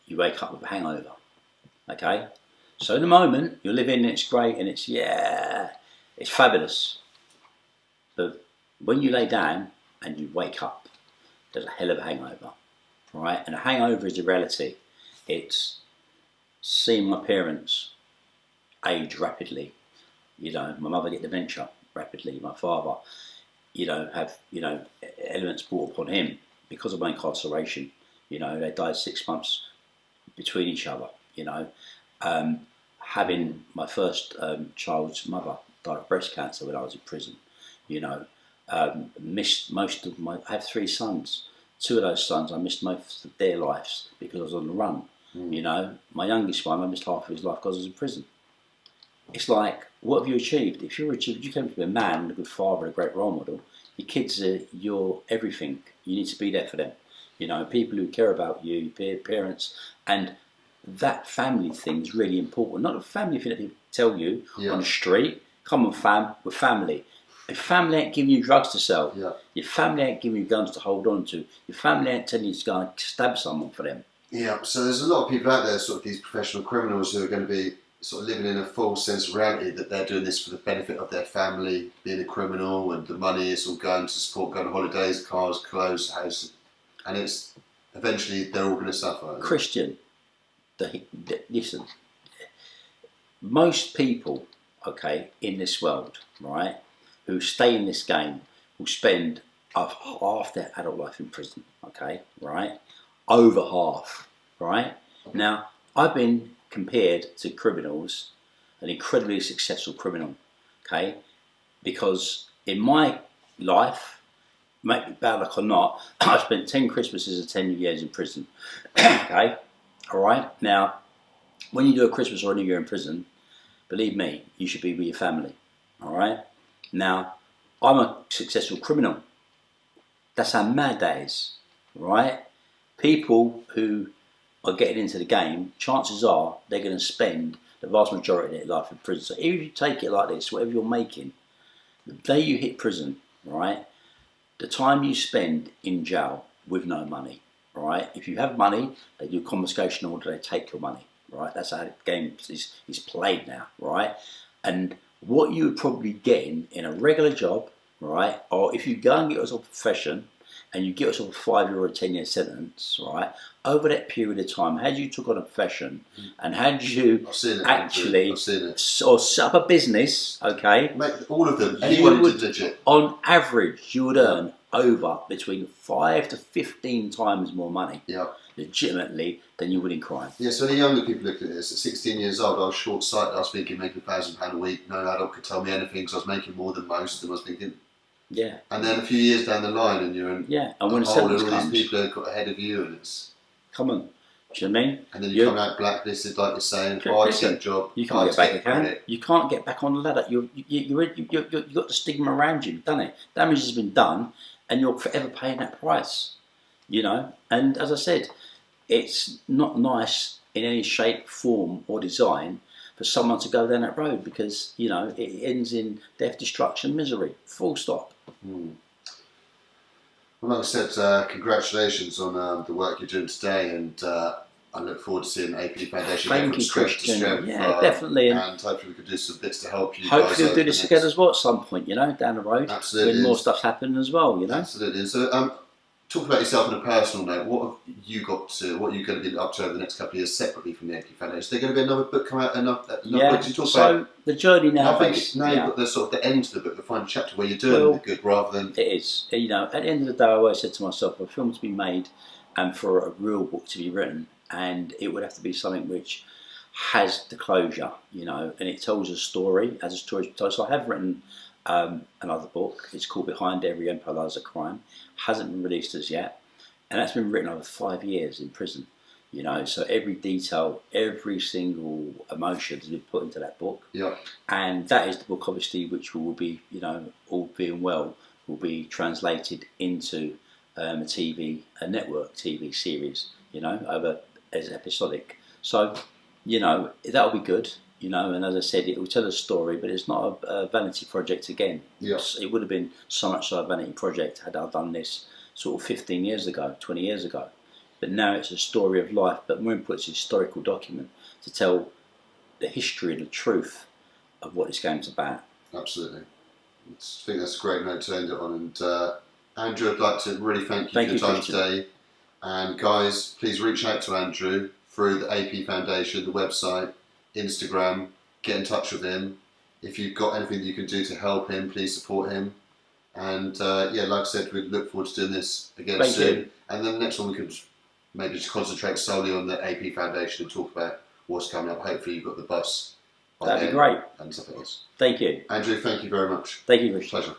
you wake up with a hangover, okay? So in the moment, you're living and it's great and it's fabulous. But when you lay down and you wake up, there's a hell of a hangover, right? And a hangover is the reality. It's seeing my parents age rapidly. You know, my mother get dementia rapidly. My father, you know, have, you know, elements brought upon him because of my incarceration. You know, they died 6 months between each other, you know. Having my first child's mother died of breast cancer when I was in prison, you know. Missed most of my, I have 3 sons. 2 of those sons, I missed most of their lives because I was on the run, you know. My youngest one, I missed half of his life because I was in prison. It's like, what have you achieved? If you came to be a man, a good father, a great role model, your kids are your everything. You need to be there for them. You know, people who care about you, parents, and that family thing is really important. Not a family thing that people tell you on the street. Come on, fam, we're family. If family ain't giving you drugs to sell, your family ain't giving you guns to hold on to, your family ain't telling you to go and stab someone for them. Yeah, so there's a lot of people out there, sort of these professional criminals who are going to be sort of living in a false sense of reality that they're doing this for the benefit of their family, being a criminal, and the money is all going to support going on holidays, cars, clothes, house, and it's eventually they're all going to suffer. Christian, listen, most people, okay, in this world, right, who stay in this game will spend half their adult life in prison, okay, right, over half, right. Now, I've been compared to criminals, an incredibly successful criminal, okay, because in my life, make me bad luck or not, I spent 10 Christmases and 10 New Years in prison, okay, all right. Now, when you do a Christmas or a New Year in prison, believe me, you should be with your family, all right. Now, I'm a successful criminal. That's how mad that is, right? people who are getting into the game, chances are they're going to spend the vast majority of their life in prison. So if you take it like this, whatever you're making, the day you hit prison, right, the time you spend in jail with no money, right? If you have money, they do confiscation order, they take your money, right? That's how the game is played now, right? And what you would probably get in a regular job, right, or if you go and get yourself a profession and you get yourself a 5-year or a 10-year sentence, right, over that period of time, had you took on a profession and had you actually or set up a business, okay, Mate, all of them, anyone who did legit. On average, you would earn over between 5 to 15 times more money, legitimately, than you would in crime. Yeah, so the younger people look at this. At 16 years old, I was short-sighted. I was thinking making £1,000 a week. No adult could tell me anything because I was making more than most. And I was thinking, yeah. And then a few years down the line, and you're in and when hole, and all comes, these people have got ahead of you, and it's come on. Do you know what I mean? And then you come out blacklisted, like you're saying, 5-cent job. You can't get back again. You can't get back on the ladder. You've got the stigma around you. You've done it. Damage has been done, and you're forever paying that price. You know. And as I said, it's not nice in any shape, form, or design for someone to go down that road because you know it ends in death, destruction, misery. Full stop. Well, like I said, congratulations on the work you're doing today, and I look forward to seeing AP Foundation. Thank you, Christian. Yeah, definitely. And hopefully we could do some bits to help you. Hopefully we'll do this together as well at some point, you know, down the road. Absolutely. When more stuff's happening as well, you know. Absolutely. And so, talk about yourself on a personal note. What have you got to? What are you going to be up to over the next couple of years separately from the AP Foundation? Is there going to be another book come out? Another book to talk about? The journey now. I think now you've got the sort of the end to the book, the final chapter where you're doing the good rather than. It is. You know, at the end of the day, I always said to myself, for a film to be made and for a real book to be written, and it would have to be something which has the closure, you know, and it tells a story as a story to tell. So I have written another book. It's called Behind Every Empire Lies a Crime. Hasn't been released as yet. And that's been written over 5 years in prison, you know. So every detail, every single emotion has been put into that book. Yeah. And that is the book, obviously, which will be, you know, all being well, will be translated into a network TV series, you know, over as episodic. So, you know, that'll be good, you know. And as I said, it will tell a story, but it's not a vanity project again. Yeah. It would have been so much a vanity project had I done this sort of 15 years ago, 20 years ago. But now it's a story of life, but more importantly, it's a historical document to tell the history and the truth of what this game's about. Absolutely. I think that's a great note to end it on. And Andrew, I'd like to really thank you for your time today. And guys, please reach out to Andrew through the AP Foundation, the website, Instagram, get in touch with him. If you've got anything that you can do to help him, please support him. And yeah, like I said, we look forward to doing this again soon. And then the next one we could maybe just concentrate solely on the AP Foundation and talk about what's coming up. Hopefully you've got the bus. That'd be great. And something else. Thank you. Andrew, thank you very much. Thank you, Richard. Pleasure.